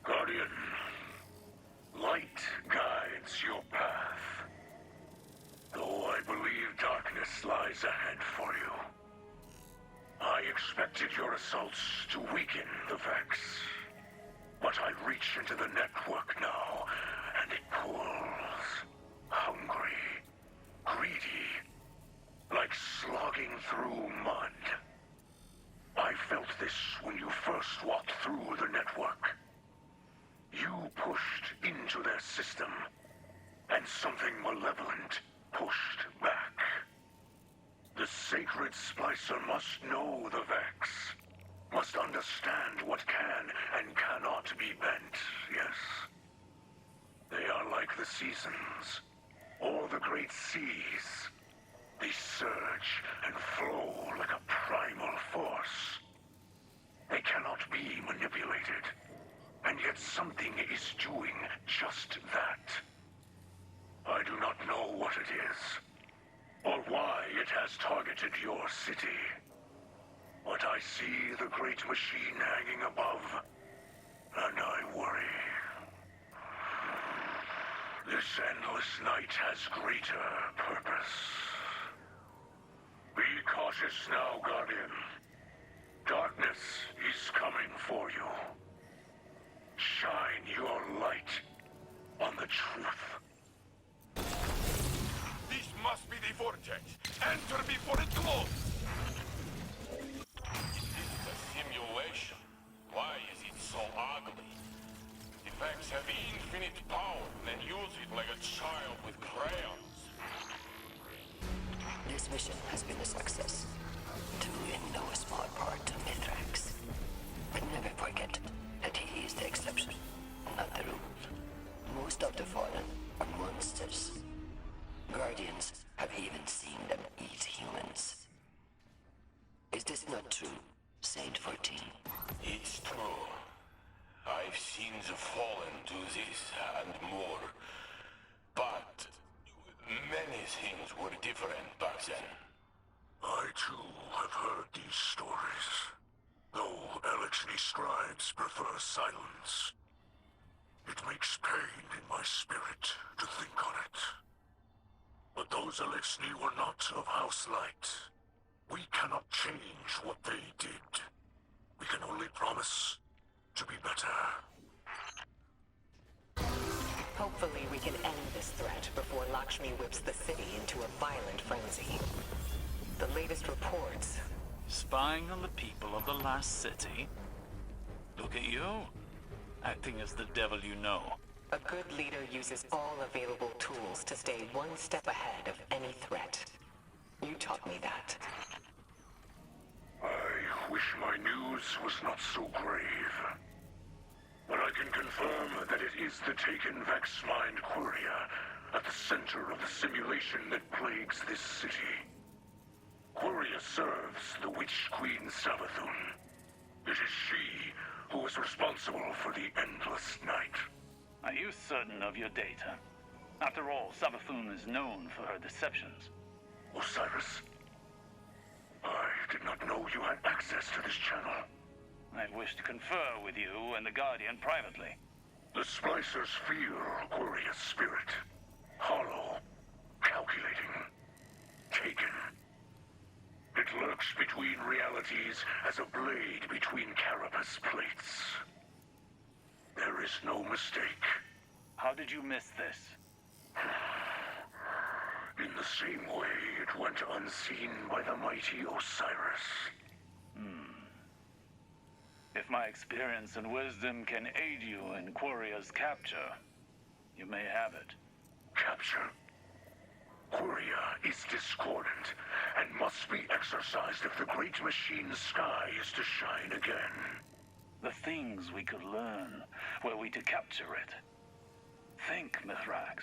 [SPEAKER 2] Guardian, light guides your path. Though I believe darkness lies ahead for you. I expected your assaults to weaken the Vex. But I reach into the network now, and it pulls. Hungry. Greedy. Like slogging through mud. I felt this when you first walked through the network. You pushed into their system, and something malevolent pushed back. The sacred Splicer must know the Vex. Must understand what can and cannot be bent, yes. They are like the seasons, or the great seas. They surge and flow like a primal force. They cannot be manipulated, and yet something is doing just that. I do not know what it is, or why it has targeted your city. But I see the great machine hanging above, and I worry. This endless night has greater purpose. Be cautious now, Guardian. Darkness is coming for you. Shine your light on the truth.
[SPEAKER 6] This must be the vortex. Enter before it closes.
[SPEAKER 8] This is a simulation. Why is it so ugly? The Vex have infinite power and use it like a child with crayons.
[SPEAKER 3] This mission has been a success. Due in no small part to Mithrax. But never forget that he is the exception, not the rule. Most of the Fallen are monsters. Guardians have even seen them eat humans. Is this not true, Saint 14.
[SPEAKER 8] It's true. I've seen the Fallen do this and more. But many things were different back then.
[SPEAKER 2] I too have heard these stories. Though Elixni scribes prefer silence. It makes pain in my spirit to think on it. But those Elixni were not of House Light. We cannot change what they did. We can only promise to be better.
[SPEAKER 1] Hopefully we can end this threat before Lakshmi whips the city into a violent frenzy. The latest reports...
[SPEAKER 7] Spying on the people of the last city? Look at you, acting as the devil you know.
[SPEAKER 1] A good leader uses all available tools to stay one step ahead of any threat. You taught me that.
[SPEAKER 2] I wish my news was not so grave. But I can confirm that it is the taken Vex Mind Quria at the center of the simulation that plagues this city. Quria serves the Witch Queen Savathun. It is she who is responsible for the Endless Night.
[SPEAKER 7] Are you certain of your data? After all, Savathun is known for her deceptions.
[SPEAKER 2] Osiris, I did not know you had access to this channel.
[SPEAKER 7] I wish to confer with you and the Guardian privately.
[SPEAKER 2] The Splicers feel Quiria's spirit. Hollow, calculating, taken. It lurks between realities as a blade between carapace plates. There is no mistake.
[SPEAKER 7] How did you miss this?
[SPEAKER 2] In the same way it went unseen by the mighty Osiris.
[SPEAKER 7] If my experience and wisdom can aid you in Quiria's capture, you may have it.
[SPEAKER 2] Capture? Quiria is discordant and must be exorcised if the great machine's sky is to shine again.
[SPEAKER 7] The things we could learn were we to capture it. Think, Mithrax.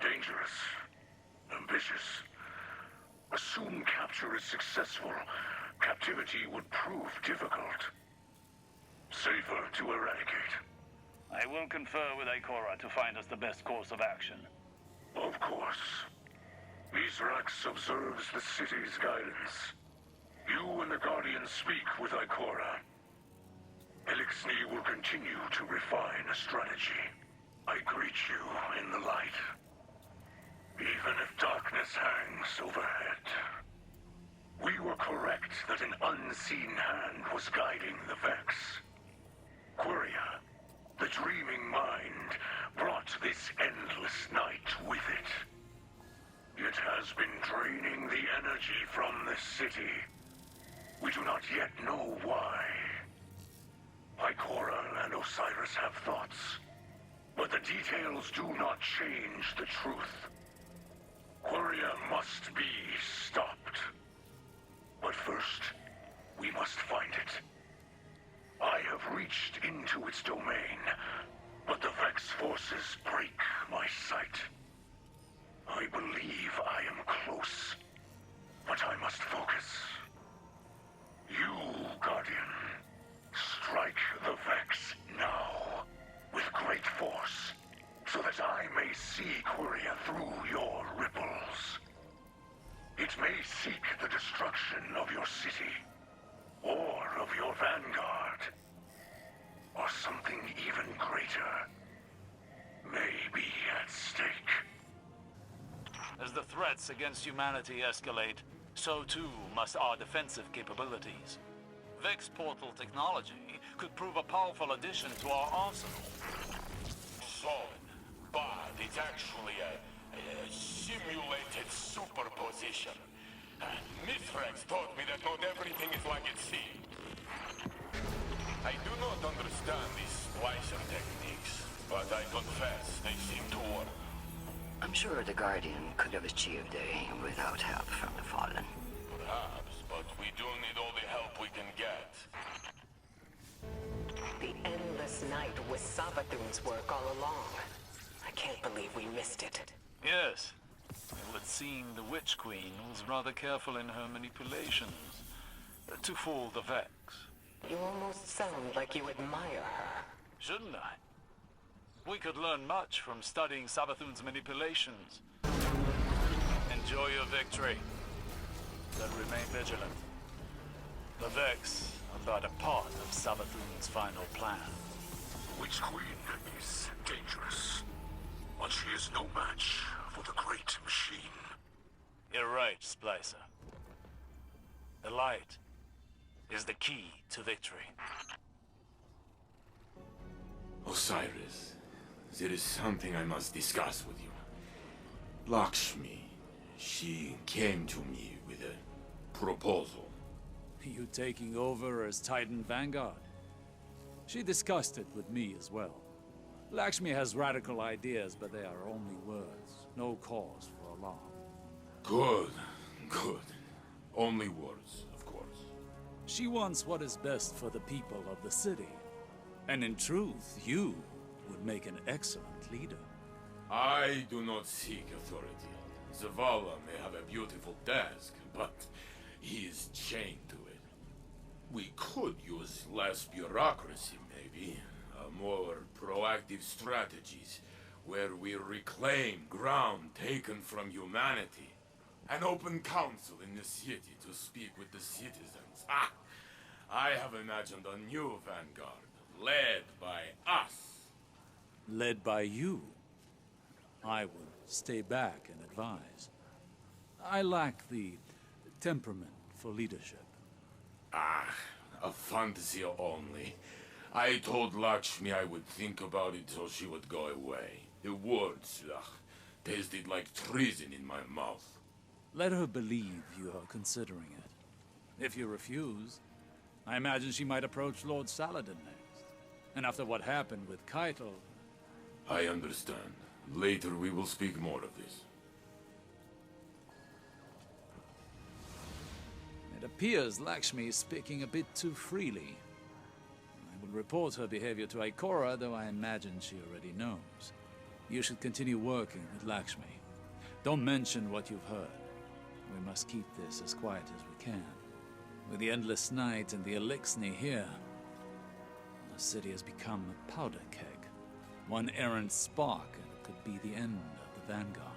[SPEAKER 2] Dangerous. Ambitious. Assume capture is successful, captivity would prove difficult. Safer to eradicate.
[SPEAKER 7] I will confer with Ikora to find us the best course of action.
[SPEAKER 2] Of course. Mithrax observes the city's guidance. You and the Guardian speak with Ikora. Elixni will continue to refine a strategy. I greet you in the light. Even if darkness hangs overhead. We were correct that an unseen hand was guiding the Vex. Quiria, the dreaming mind, brought this endless night with it. It has been draining the energy from the city. We do not yet know why. Ikora and Osiris have thoughts, but the details do not change the truth. Quiria must be stopped. But first, we must find it. I have reached into its domain, but the Vex forces break my sight. I believe I am close, but I must focus. You, Guardian, strike the Vex now, with great force, so that I may see Quiria through your ripples. It may seek the destruction of your city, or of your vanguard, or something even greater may be at stake.
[SPEAKER 7] As the threats against humanity escalate, so too must our defensive capabilities. Vex portal technology could prove a powerful addition to our arsenal.
[SPEAKER 8] Solid, but it's actually a simulated superposition. Mithrax taught me that not everything is like it seems. I do not understand these Splicer techniques, but I confess they seem to work.
[SPEAKER 3] I'm sure the Guardian could have achieved their aim without help from the Fallen.
[SPEAKER 8] Perhaps, but we do need all the help we can get.
[SPEAKER 1] The Endless Night was Savathun's work all along. I can't believe we missed it.
[SPEAKER 7] Yes. It would seem the Witch Queen was rather careful in her manipulations. to fool the Vex.
[SPEAKER 1] You almost sound like you admire her.
[SPEAKER 7] Shouldn't I? We could learn much from studying Savathun's manipulations. Enjoy your victory, but remain vigilant. The Vex are but a part of Savathun's final plan.
[SPEAKER 2] Witch Queen is dangerous, but she is no match for the great machine.
[SPEAKER 7] You're right, Splicer. The light is the key to victory.
[SPEAKER 6] Osiris, there is something I must discuss with you. Lakshmi, she came to me with a proposal.
[SPEAKER 4] You taking over as Titan Vanguard? She discussed it with me as well. Lakshmi has radical ideas, but they are only words. No cause for alarm.
[SPEAKER 6] Good, good. Only words, of course.
[SPEAKER 4] She wants what is best for the people of the city. And in truth, you would make an excellent leader.
[SPEAKER 6] I do not seek authority. Zavala may have a beautiful desk, but he is chained to it. We could use less bureaucracy, maybe. More proactive strategies, where we reclaim ground taken from humanity. An open council in the city to speak with the citizens. I have imagined a new vanguard, led by us.
[SPEAKER 4] Led by you. I will stay back and advise. I lack the temperament for leadership.
[SPEAKER 6] A fantasy only. I told Lakshmi I would think about it so she would go away. The words, tasted like treason in my mouth.
[SPEAKER 4] Let her believe you are considering it. If you refuse, I imagine she might approach Lord Saladin next. And after what happened with Keitel...
[SPEAKER 6] I understand. Later we will speak more of this.
[SPEAKER 4] It appears Lakshmi is speaking a bit too freely. I will report her behavior to Ikora, though I imagine she already knows. You should continue working with Lakshmi. Don't mention what you've heard. We must keep this as quiet as we can. With the endless night and the Elixni here, the city has become a powder keg. One errant spark, and it could be the end of the Vanguard.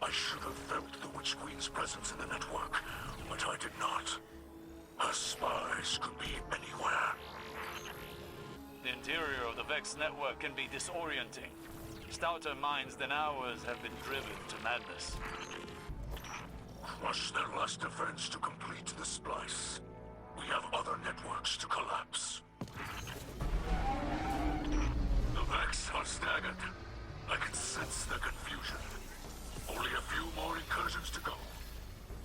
[SPEAKER 2] I should have felt the Witch Queen's presence in the network, but I did not. Her spies could be anywhere.
[SPEAKER 7] The interior of the Vex network can be disorienting. Stouter minds than ours have been driven to madness.
[SPEAKER 2] Crush their last defense to complete the splice. We have other networks to collapse. The Vex are staggered. I can sense their confusion. Only a few more incursions to go.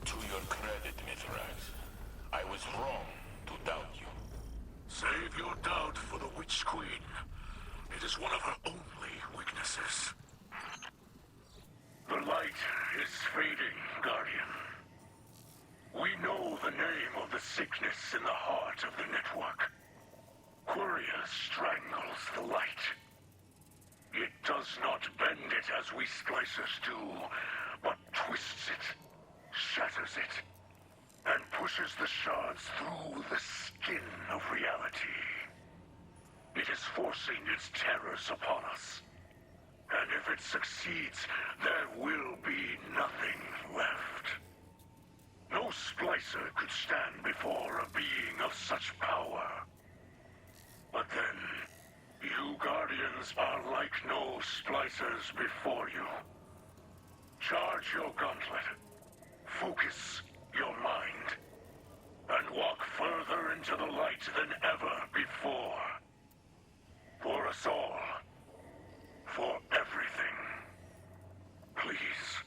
[SPEAKER 8] To your credit, Mithrax, I was wrong to doubt you.
[SPEAKER 2] Save your doubt for the Witch Queen. It is one of her only weaknesses. The light is fading, Guardian. We know the name of the sickness in the heart of the network. Quria strangles the light. It does not bend it as we Splicers do, but twists it, shatters it, and pushes the shards through the skin of reality. It is forcing its terrors upon us. And if it succeeds, there will be nothing left. No Splicer could stand before a being of such power. But then, you Guardians are like no Splicers before you. Charge your gauntlet, focus your mind, and walk further into the light than ever before. For us all. For everything. Please.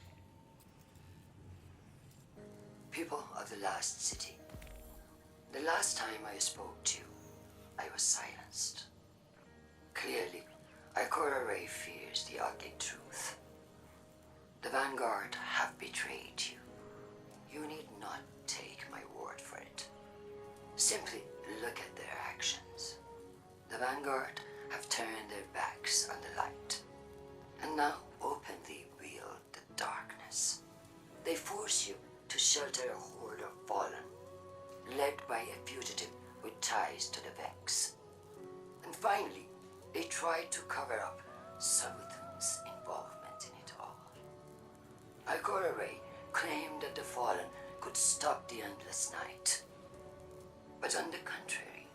[SPEAKER 3] People of the last city. The last time I spoke to you, I was silenced. Clearly, Ikora Ray fears the ugly truth. The Vanguard have betrayed you. You need not take my word for it. Simply look at their actions. The Vanguard have turned their backs on the light, and now openly They force you to shelter a horde of fallen, led by a fugitive with ties to the Vex. And finally, they try to cover up Savathun's involvement in it all. Ikora Rey claimed that the Fallen could stop the Endless Night. But on the contrary,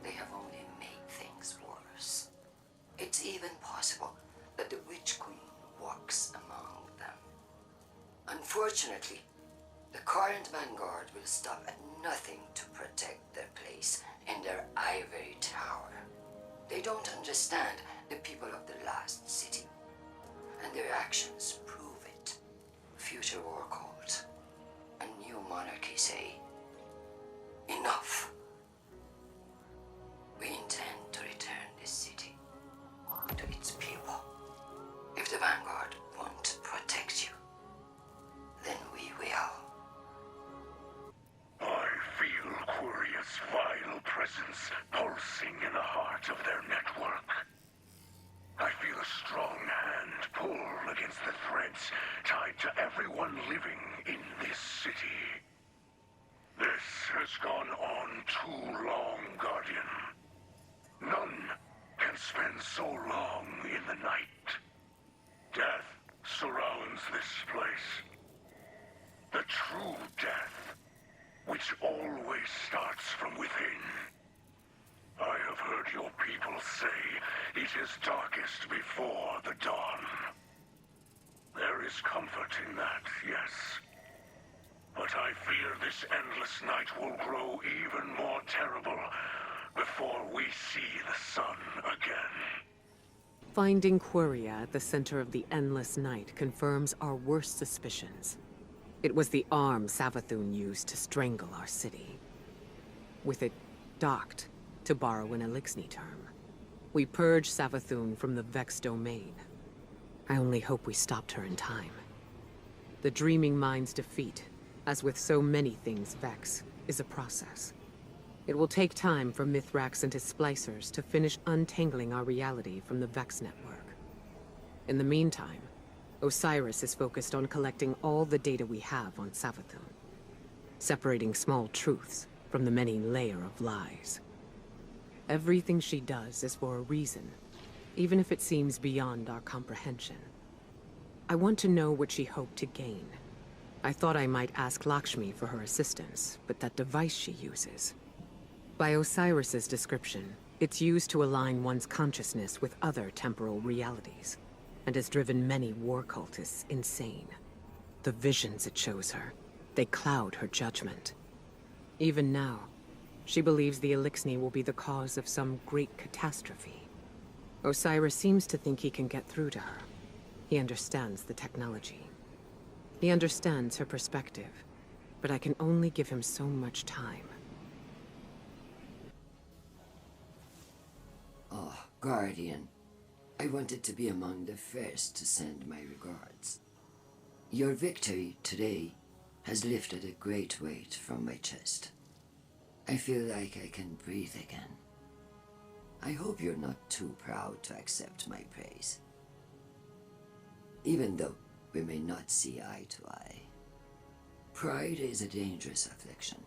[SPEAKER 3] they have only made things worse. It's even possible that the Witch Queen walks among them. Unfortunately, the current vanguard will stop at nothing to protect their place in their ivory tower. They don't understand the people of the last city, and their actions prove it. Future War Cult, a new monarchy say, enough. We intend to return this city to its people. If the vanguard won't protect you, then we will.
[SPEAKER 2] I feel Queria's vile presence pulsing in the heart of their network. I feel a strong hand pull against the threads tied to everyone living in this city. This has gone on too long, Guardian. None can spend so long in the night. Death surrounds this place. The true death, which always starts from within. I have heard your people say it is darkest before the dawn. There is comfort in that, yes. But I fear this endless night will grow even more terrible before we see the sun again.
[SPEAKER 1] Finding Queria at the center of the Endless Night confirms our worst suspicions. It was the arm Savathun used to strangle our city. With it docked, to borrow an Elixni term. We purged Savathun from the Vex domain. I only hope we stopped her in time. The Dreaming Mind's defeat, as with so many things Vex, is a process. It will take time for Mithrax and his Splicers to finish untangling our reality from the Vex network. In the meantime, Osiris is focused on collecting all the data we have on Savathun, separating small truths from the many layers of lies. Everything she does is for a reason, even if it seems beyond our comprehension. I want to know what she hoped to gain. I thought I might ask Lakshmi for her assistance, but that device she uses. By Osiris's description, it's used to align one's consciousness with other temporal realities, and has driven many war cultists insane. The visions it shows her, they cloud her judgment. Even now, she believes the Elixni will be the cause of some great catastrophe. Osiris seems to think he can get through to her. He understands the technology. He understands her perspective, but I can only give him so much time.
[SPEAKER 3] Oh, Guardian. I wanted to be among the first to send my regards. Your victory today has lifted a great weight from my chest. I feel like I can breathe again. I hope you're not too proud to accept my praise. Even though we may not see eye to eye. Pride is a dangerous affliction.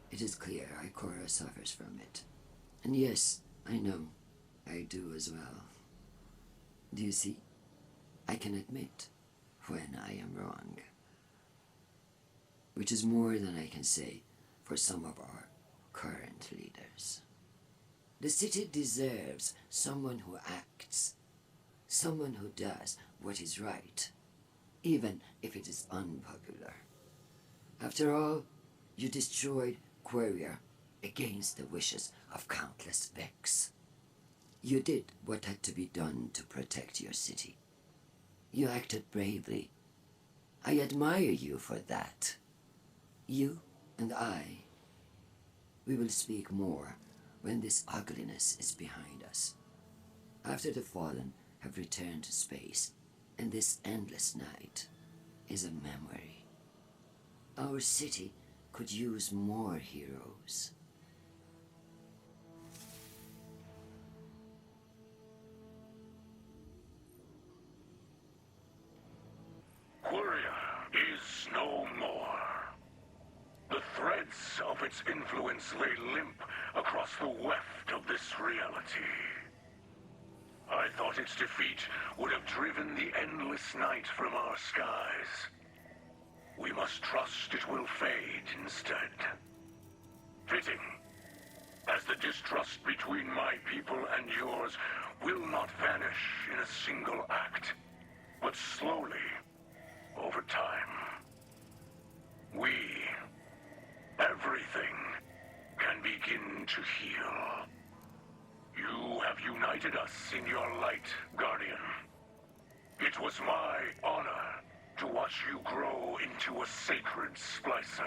[SPEAKER 3] It is clear Ikora suffers from it. And yes, I know, I do as well. Do you see? I can admit when I am wrong. Which is more than I can say for some of our current leaders. The city deserves someone who acts, someone who does what is right, even if it is unpopular. After all, you destroyed Queria against the wishes of countless Vex. You did what had to be done to protect your city. You acted bravely. I admire you for that. You and I, we will speak more when this ugliness is behind us. After the Fallen have returned to space, and this endless night is a memory. Our city could use more heroes.
[SPEAKER 2] Queria is its influence lay limp across the weft of this reality. I thought its defeat would have driven the endless night from our skies. We must trust it will fade instead. Fitting, as the distrust between my people and yours will not vanish in a single act, but slowly, over time. We, everything, can begin to heal. You have united us in your light, Guardian. It was my honor to watch you grow into a sacred Splicer.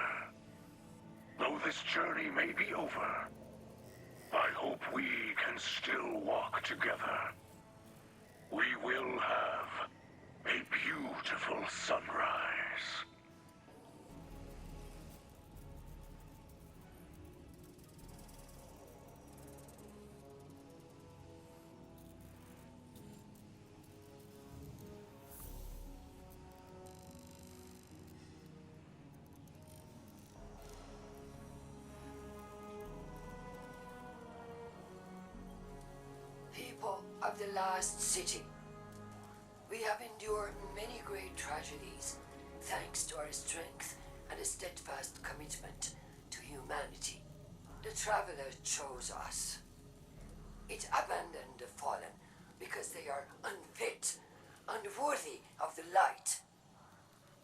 [SPEAKER 2] Though this journey may be over, I hope we can still walk together. We will have a beautiful sunrise.
[SPEAKER 3] People of the last city, we have endured many great tragedies thanks to our strength and a steadfast commitment to humanity. The Traveler chose us. It abandoned the fallen because they are unfit, unworthy of the light.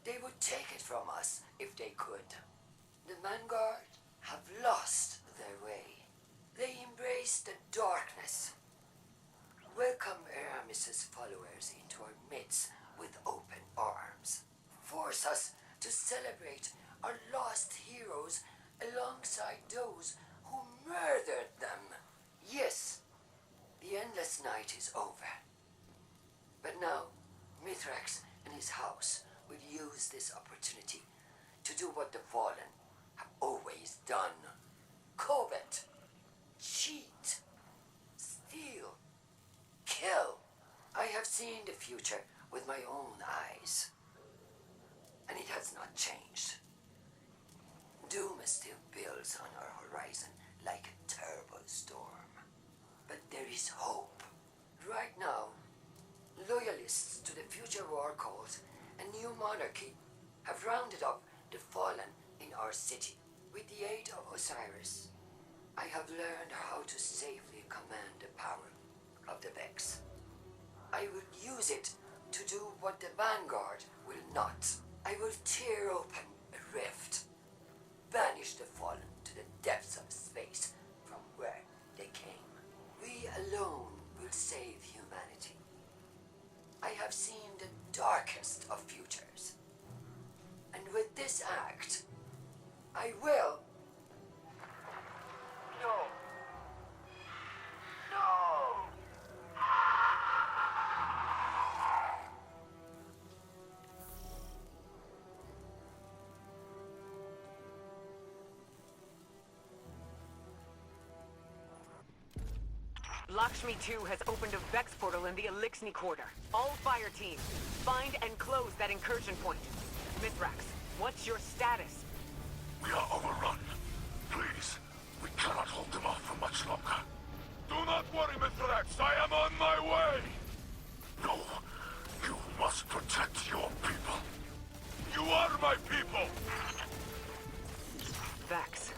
[SPEAKER 3] They would take it from us if they could. The Vanguard have lost their way. They embrace the darkness. Welcome Aramis's followers into our midst with open arms. Force us to celebrate our lost heroes alongside those who murdered them. Yes, the endless night is over. But now, Mithrax and his house will use this opportunity to do what the Fallen have always done. Covet, cheat, steal, kill. I have seen the future with my own eyes, and it has not changed. Doom still builds on our horizon like a terrible storm. But there is hope. Right now, loyalists to the future war cult and new monarchy have rounded up the fallen in our city. With the aid of Osiris, I have learned how to safely command the power of the Vex. I will use it to do what the Vanguard will not. I will tear open a rift, banish the fallen to the depths of space from where they came. We alone will save humanity. I have seen the darkest of futures. And with this act, I will... No! No!
[SPEAKER 1] Lakshmi 2 has opened a Vex portal in the Elixni Quarter. All fire teams, find and close that incursion point. Mithrax, what's your status?
[SPEAKER 2] We are overrun. Please, we cannot hold them off for much longer.
[SPEAKER 8] Do not worry, Mithrax. I am on my way.
[SPEAKER 2] No, you must protect your people.
[SPEAKER 8] You are my people.
[SPEAKER 1] Vex,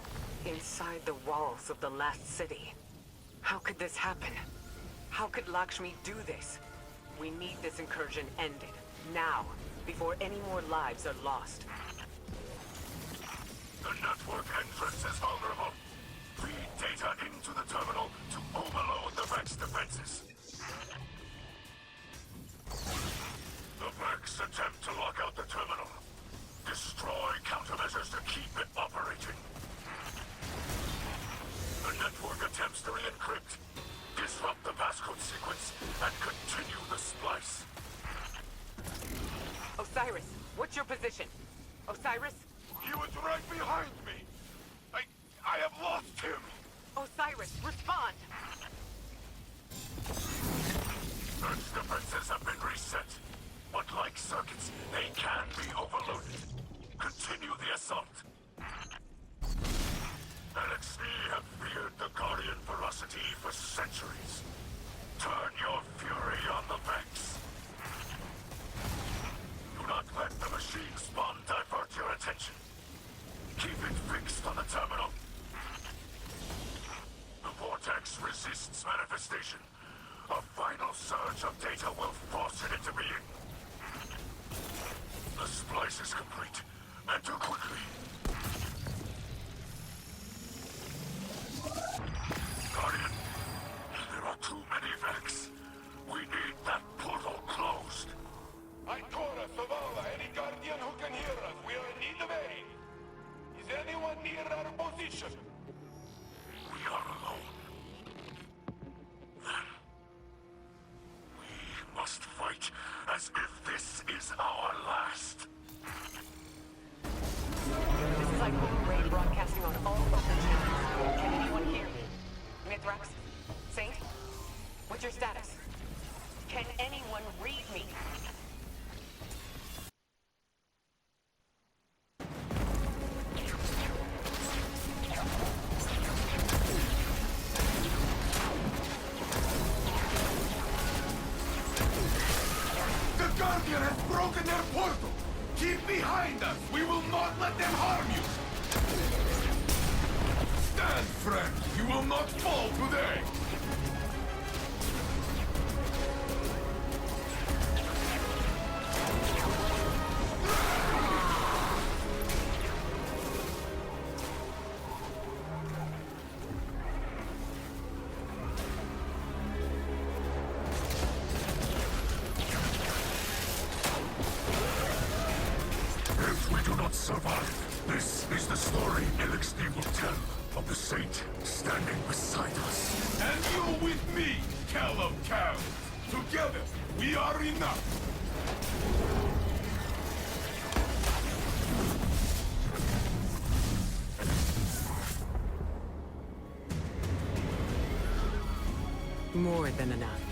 [SPEAKER 1] inside the walls of the last city. How could this happen? How could Lakshmi do this? We need this incursion ended, now, before any more lives are lost.
[SPEAKER 2] The network entrance is vulnerable. Feed data into the terminal to overload the Vex defenses. The Vex attempt to lock out the terminal. Destroy countermeasures to keep it operating. The network attempts to re-encrypt, disrupt the passcode sequence, and continue the splice.
[SPEAKER 1] Osiris, what's your position? Osiris?
[SPEAKER 8] He was right behind me. I have lost him.
[SPEAKER 1] Osiris, respond!
[SPEAKER 2] Earth's defenses have been reset, but like circuits, they can be overloaded. Continue the assault. if this is our last.
[SPEAKER 9] This is Icon Ray broadcasting on all open channels. Can anyone hear me? Mithrax? Saint? What's your status? Can anyone read me?
[SPEAKER 2] The Guardian has broken their portal! Keep behind us! We will not let them harm you! Stand, friend! You will not fall today! If we do not survive, this is the story Elixir will tell of the Saint standing beside us. And you with me, Cal of Cows! Together, we are enough!
[SPEAKER 1] More than enough.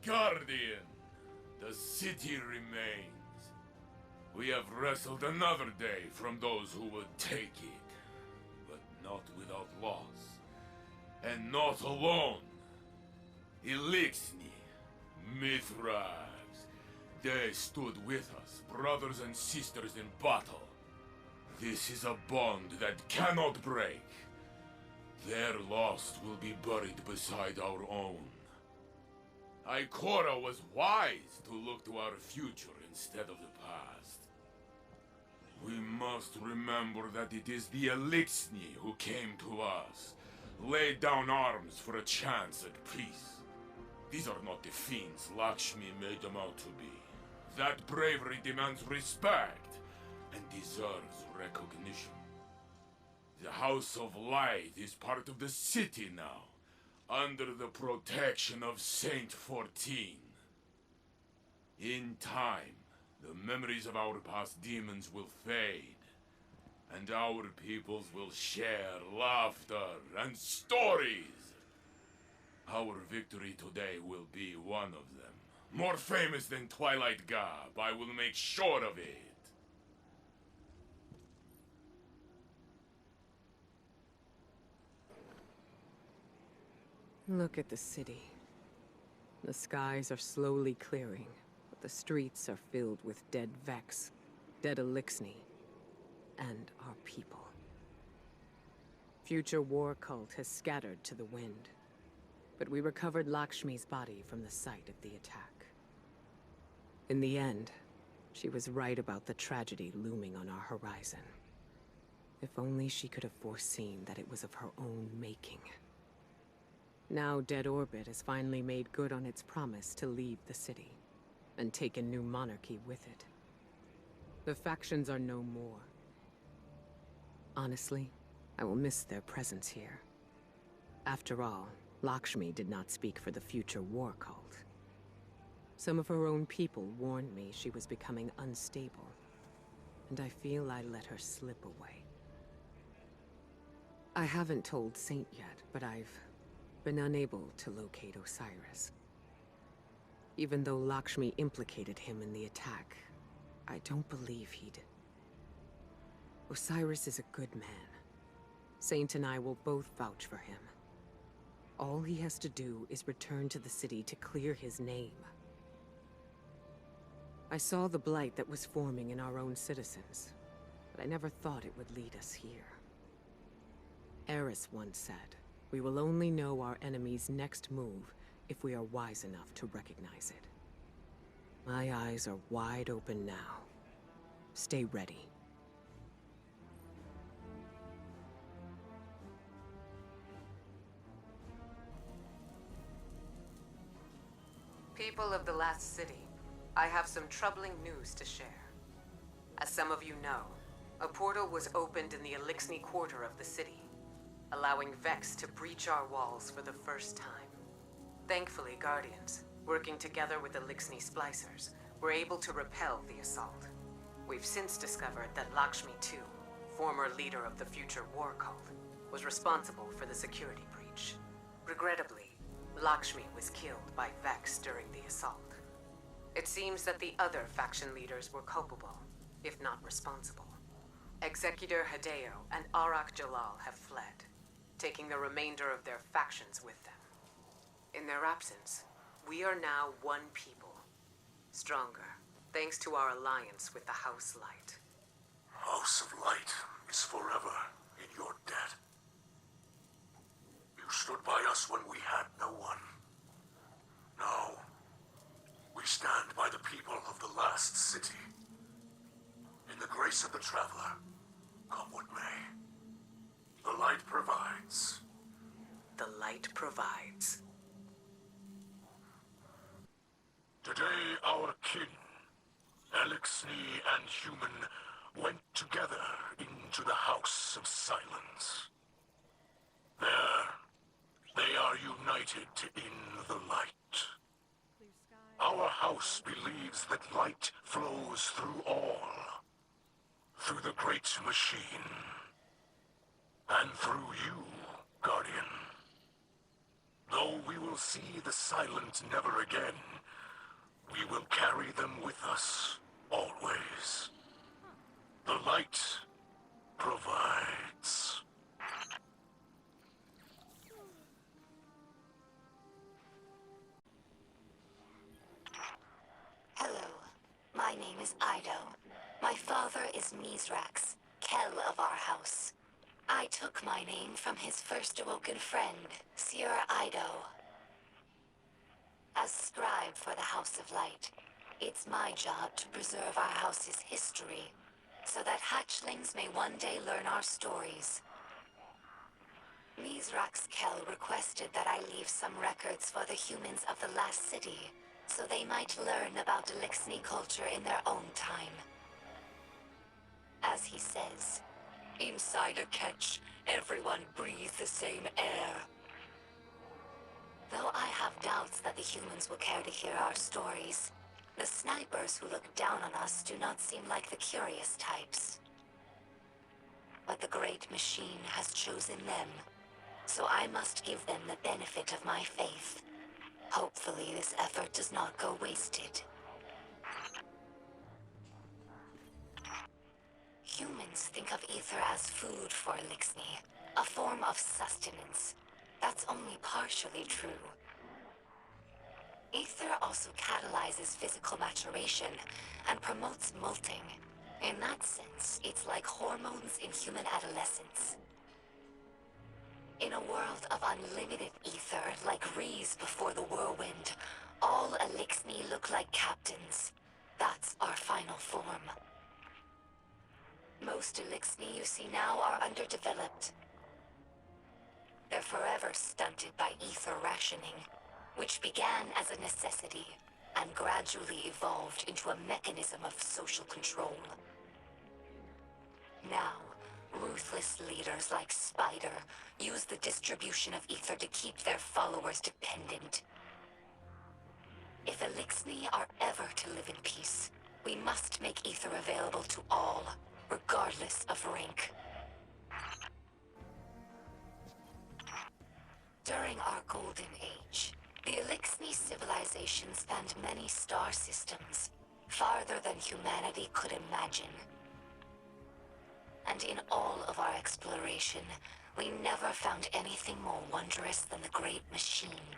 [SPEAKER 6] Guardian, the city remains. We have wrestled another day from those who would take it, but not without loss. And not alone. Elixni, Mithrax, they stood with us, brothers and sisters in battle. This is a bond that cannot break. Their loss will be buried beside our own. Ikora was wise to look to our future instead of the past. We must remember that it is the Elixni who came to us, laid down arms for a chance at peace. These are not the fiends Lakshmi made them out to be. That bravery demands respect and deserves recognition. The House of Light is part of the city now, under the protection of Saint 14. In time, the memories of our past demons will fade, and our peoples will share laughter and stories. Our victory today will be one of them. More famous than Twilight Gab, I will make sure of it.
[SPEAKER 1] Look at the city. The skies are slowly clearing, but the streets are filled with dead Vex, dead Elixni, and our people. Future War Cult has scattered to the wind, but we recovered Lakshmi's body from the site of the attack. In the end, she was right about the tragedy looming on our horizon. If only she could have foreseen that it was of her own making. Now Dead Orbit has finally made good on its promise to leave the city, and take a new monarchy with it. The factions are no more. Honestly, I will miss their presence here. After all, Lakshmi did not speak for the future war cult. Some of her own people warned me she was becoming unstable, and I feel I let her slip away. I haven't told Saint yet, but I've been unable to locate Osiris. Even though Lakshmi implicated him in the attack, I don't believe he'd... Osiris is a good man. Saint and I will both vouch for him. All he has to do is return to the city to clear his name. I saw the blight that was forming in our own citizens, but I never thought it would lead us here. Eris once said, "We will only know our enemy's next move if we are wise enough to recognize it." My eyes are wide open now. Stay ready. People of the Last City, I have some troubling news to share. As some of you know, a portal was opened in the Elixni quarter of the city, allowing Vex to breach our walls for the first time. Thankfully, Guardians, working together with Elixni Splicers, were able to repel the assault. We've since discovered that Lakshmi II, former leader of the future war cult, was responsible for the security breach. Regrettably, Lakshmi was killed by Vex during the assault. It seems that the other faction leaders were culpable, if not responsible. Executor Hideo and Arak Jalal have fled, taking the remainder of their factions with them. In their absence, we are now one people, stronger, thanks to our alliance with the House Light.
[SPEAKER 2] House of Light is forever in your debt. You stood by us when we had no one. Now, we stand by the people of the Last City. In the grace of the Traveler, come what may. The Light provides.
[SPEAKER 1] The Light provides.
[SPEAKER 2] Today, our kin, Elixni and human, went together into the House of Silence. There, they are united in the light. Our house believes that light flows through all. Through the great machine. And through you, Guardian. Though we will see the Silent never again, we will carry them with us, always. The light provides.
[SPEAKER 10] Hello, my name is Ido. My father is Mizrax, Kel of our house. I took my name from his first awoken friend, Sir Ido. As scribe for the House of Light, it's my job to preserve our house's history, so that hatchlings may one day learn our stories. Mizrax Kel requested that I leave some records for the humans of the Last City, so they might learn about Elixni culture in their own time. As he says, inside a catch, everyone breathes the same air. Though I have doubts that the humans will care to hear our stories, the snipers who look down on us do not seem like the curious types. But the great machine has chosen them, so I must give them the benefit of my faith. Hopefully this effort does not go wasted. Humans think of ether as food for Elixni, a form of sustenance. That's only partially true. Ether also catalyzes physical maturation and promotes molting. In that sense, it's like hormones in human adolescence. In a world of unlimited ether, like Rees before the whirlwind, all Elixni look like captains. That's our final form. Most Elixni you see now are underdeveloped. They're forever stunted by ether rationing, which began as a necessity and gradually evolved into a mechanism of social control. Now, ruthless leaders like Spider use the distribution of ether to keep their followers dependent. If Elixni are ever to live in peace, we must make ether available to all, regardless of rank. During our golden age, the Elixni civilization spanned many star systems, farther than humanity could imagine. And in all of our exploration, we never found anything more wondrous than the Great Machine.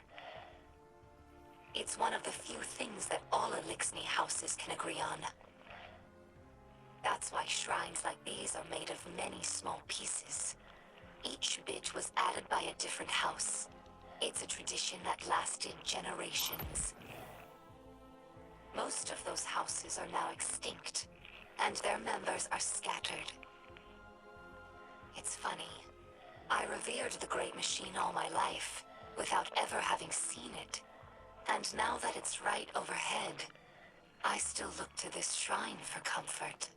[SPEAKER 10] It's one of the few things that all Elixni houses can agree on. That's why shrines like these are made of many small pieces. Each bit was added by a different house. It's a tradition that lasted generations. Most of those houses are now extinct, and their members are scattered. It's funny. I revered the Great Machine all my life, without ever having seen it. And now that it's right overhead, I still look to this shrine for comfort.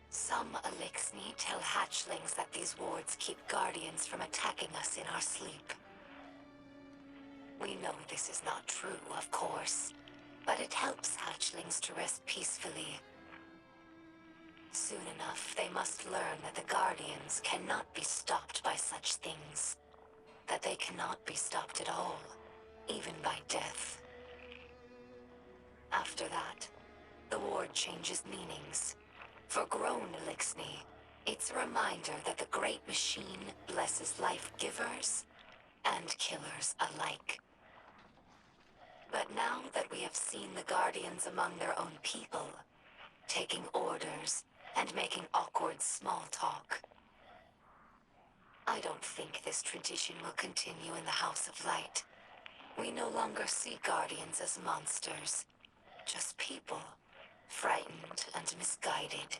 [SPEAKER 10] Some Elixni tell hatchlings that these wards keep guardians from attacking us in our sleep. We know this is not true, of course, but it helps hatchlings to rest peacefully. Soon enough, they must learn that the guardians cannot be stopped by such things. That they cannot be stopped at all, even by death. After that, the ward changes meanings. For grown Elixni, it's a reminder that the Great Machine blesses life givers and killers alike. But now that we have seen the Guardians among their own people, taking orders and making awkward small talk, I don't think this tradition will continue in the House of Light. We no longer see Guardians as monsters, just people, frightened and misguided.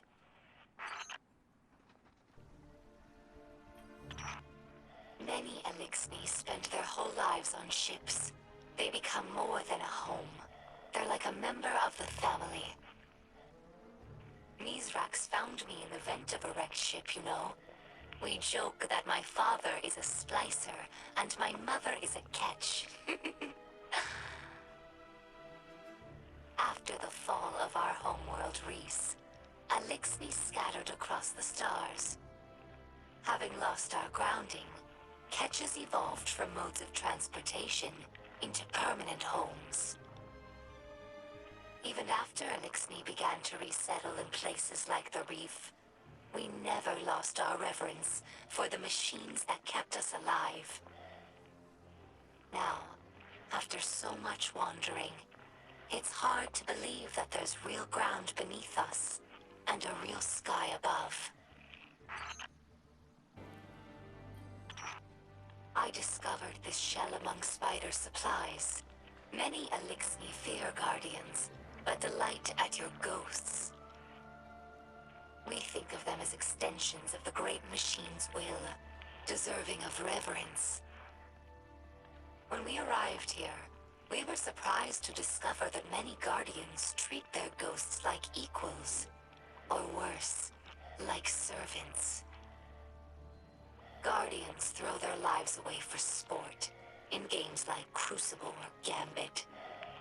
[SPEAKER 10] Many Elixni spend their whole lives on ships. They become more than a home. They're like a member of the family. Mithrax found me in the vent of a wrecked ship, you know. We joke that my father is a Splicer and my mother is a Ketch. After the fall of our homeworld Reese, Elixni scattered across the stars. Having lost our grounding, Ketches evolved from modes of transportation into permanent homes. Even after Elixni began to resettle in places like the Reef, we never lost our reverence for the machines that kept us alive. Now, after so much wandering, it's hard to believe that there's real ground beneath us and a real sky above. I discovered this shell among spider supplies. Many Elixni fear Guardians, but delight at your ghosts. We think of them as extensions of the Great Machine's will, deserving of reverence. When we arrived here, we were surprised to discover that many Guardians treat their ghosts like equals, or worse, like servants. Guardians throw their lives away for sport, in games like Crucible or Gambit,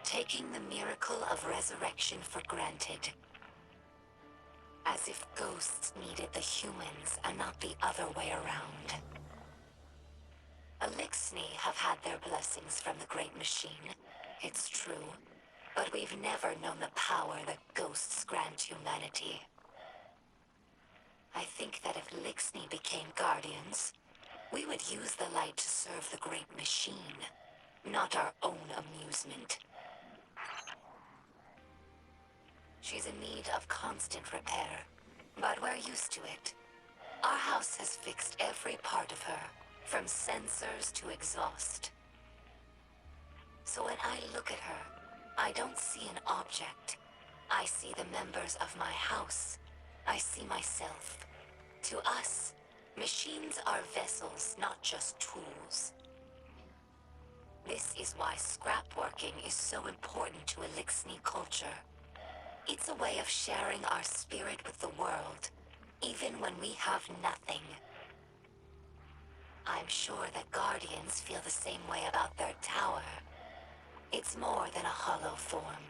[SPEAKER 10] taking the miracle of resurrection for granted. As if ghosts needed the humans and not the other way around. Elixni have had their blessings from the Great Machine, it's true, but we've never known the power that ghosts grant humanity. I think that if Elixni became Guardians, we would use the light to serve the Great Machine, not our own amusement. She's in need of constant repair, but we're used to it. Our house has fixed every part of her, from sensors to exhaust. So when I look at her, I don't see an object. I see the members of my house. I see myself. To us, machines are vessels, not just tools. This is why scrapworking is so important to Elixni culture. It's a way of sharing our spirit with the world, even when we have nothing. I'm sure that Guardians feel the same way about their tower. It's more than a hollow form,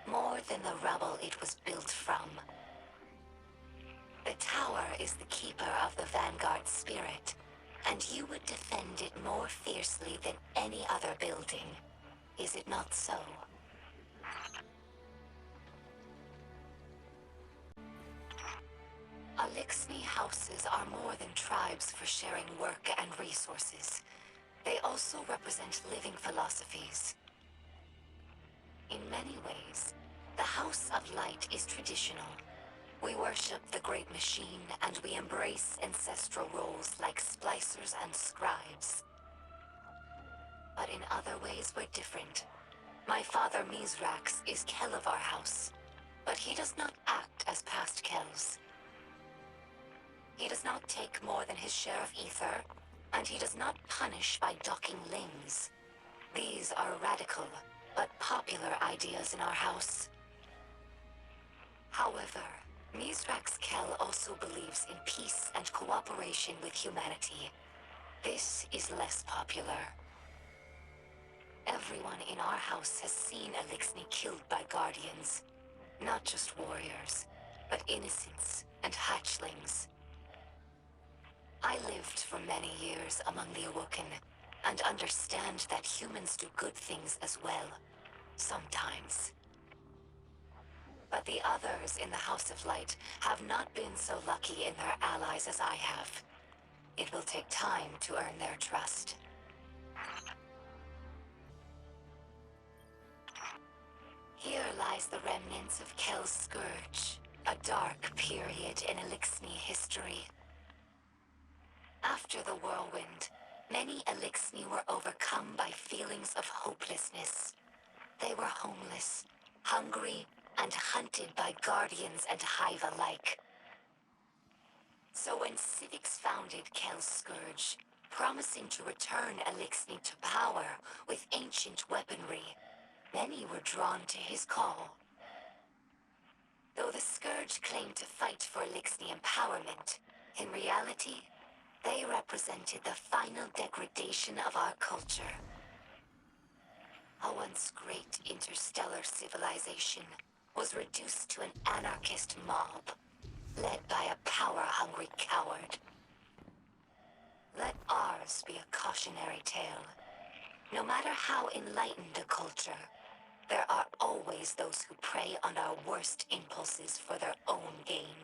[SPEAKER 10] more than the rubble it was built from. The tower is the keeper of the Vanguard spirit, and you would defend it more fiercely than any other building. Is it not so? Elixni houses are more than tribes for sharing work and resources. They also represent living philosophies. In many ways, the House of Light is traditional. We worship the Great Machine and we embrace ancestral roles like splicers and scribes. But in other ways, we're different. My father Mizrax is Kel of our house, but he does not act as past Kels. He does not take more than his share of ether, and he does not punish by docking limbs. These are radical, but popular ideas in our house. However, Mizrax Kel also believes in peace and cooperation with humanity. This is less popular. Everyone in our house has seen Elixni killed by guardians. Not just warriors, but innocents and hatchlings. I lived for many years among the Awoken, and understand that humans do good things as well. Sometimes. But the others in the House of Light have not been so lucky in their allies as I have. It will take time to earn their trust. Here lies the remnants of Kel's Scourge, a dark period in Elixni history. After the whirlwind, many Elixni were overcome by feelings of hopelessness. They were homeless, hungry, and hunted by guardians and hive alike. So when Civics founded Kel's Scourge, promising to return Elixni to power with ancient weaponry, many were drawn to his call. Though the Scourge claimed to fight for Elixni empowerment, in reality, they represented the final degradation of our culture. A once great interstellar civilization was reduced to an anarchist mob, led by a power-hungry coward. Let ours be a cautionary tale. No matter how enlightened a culture, there are always those who prey on our worst impulses for their own gain.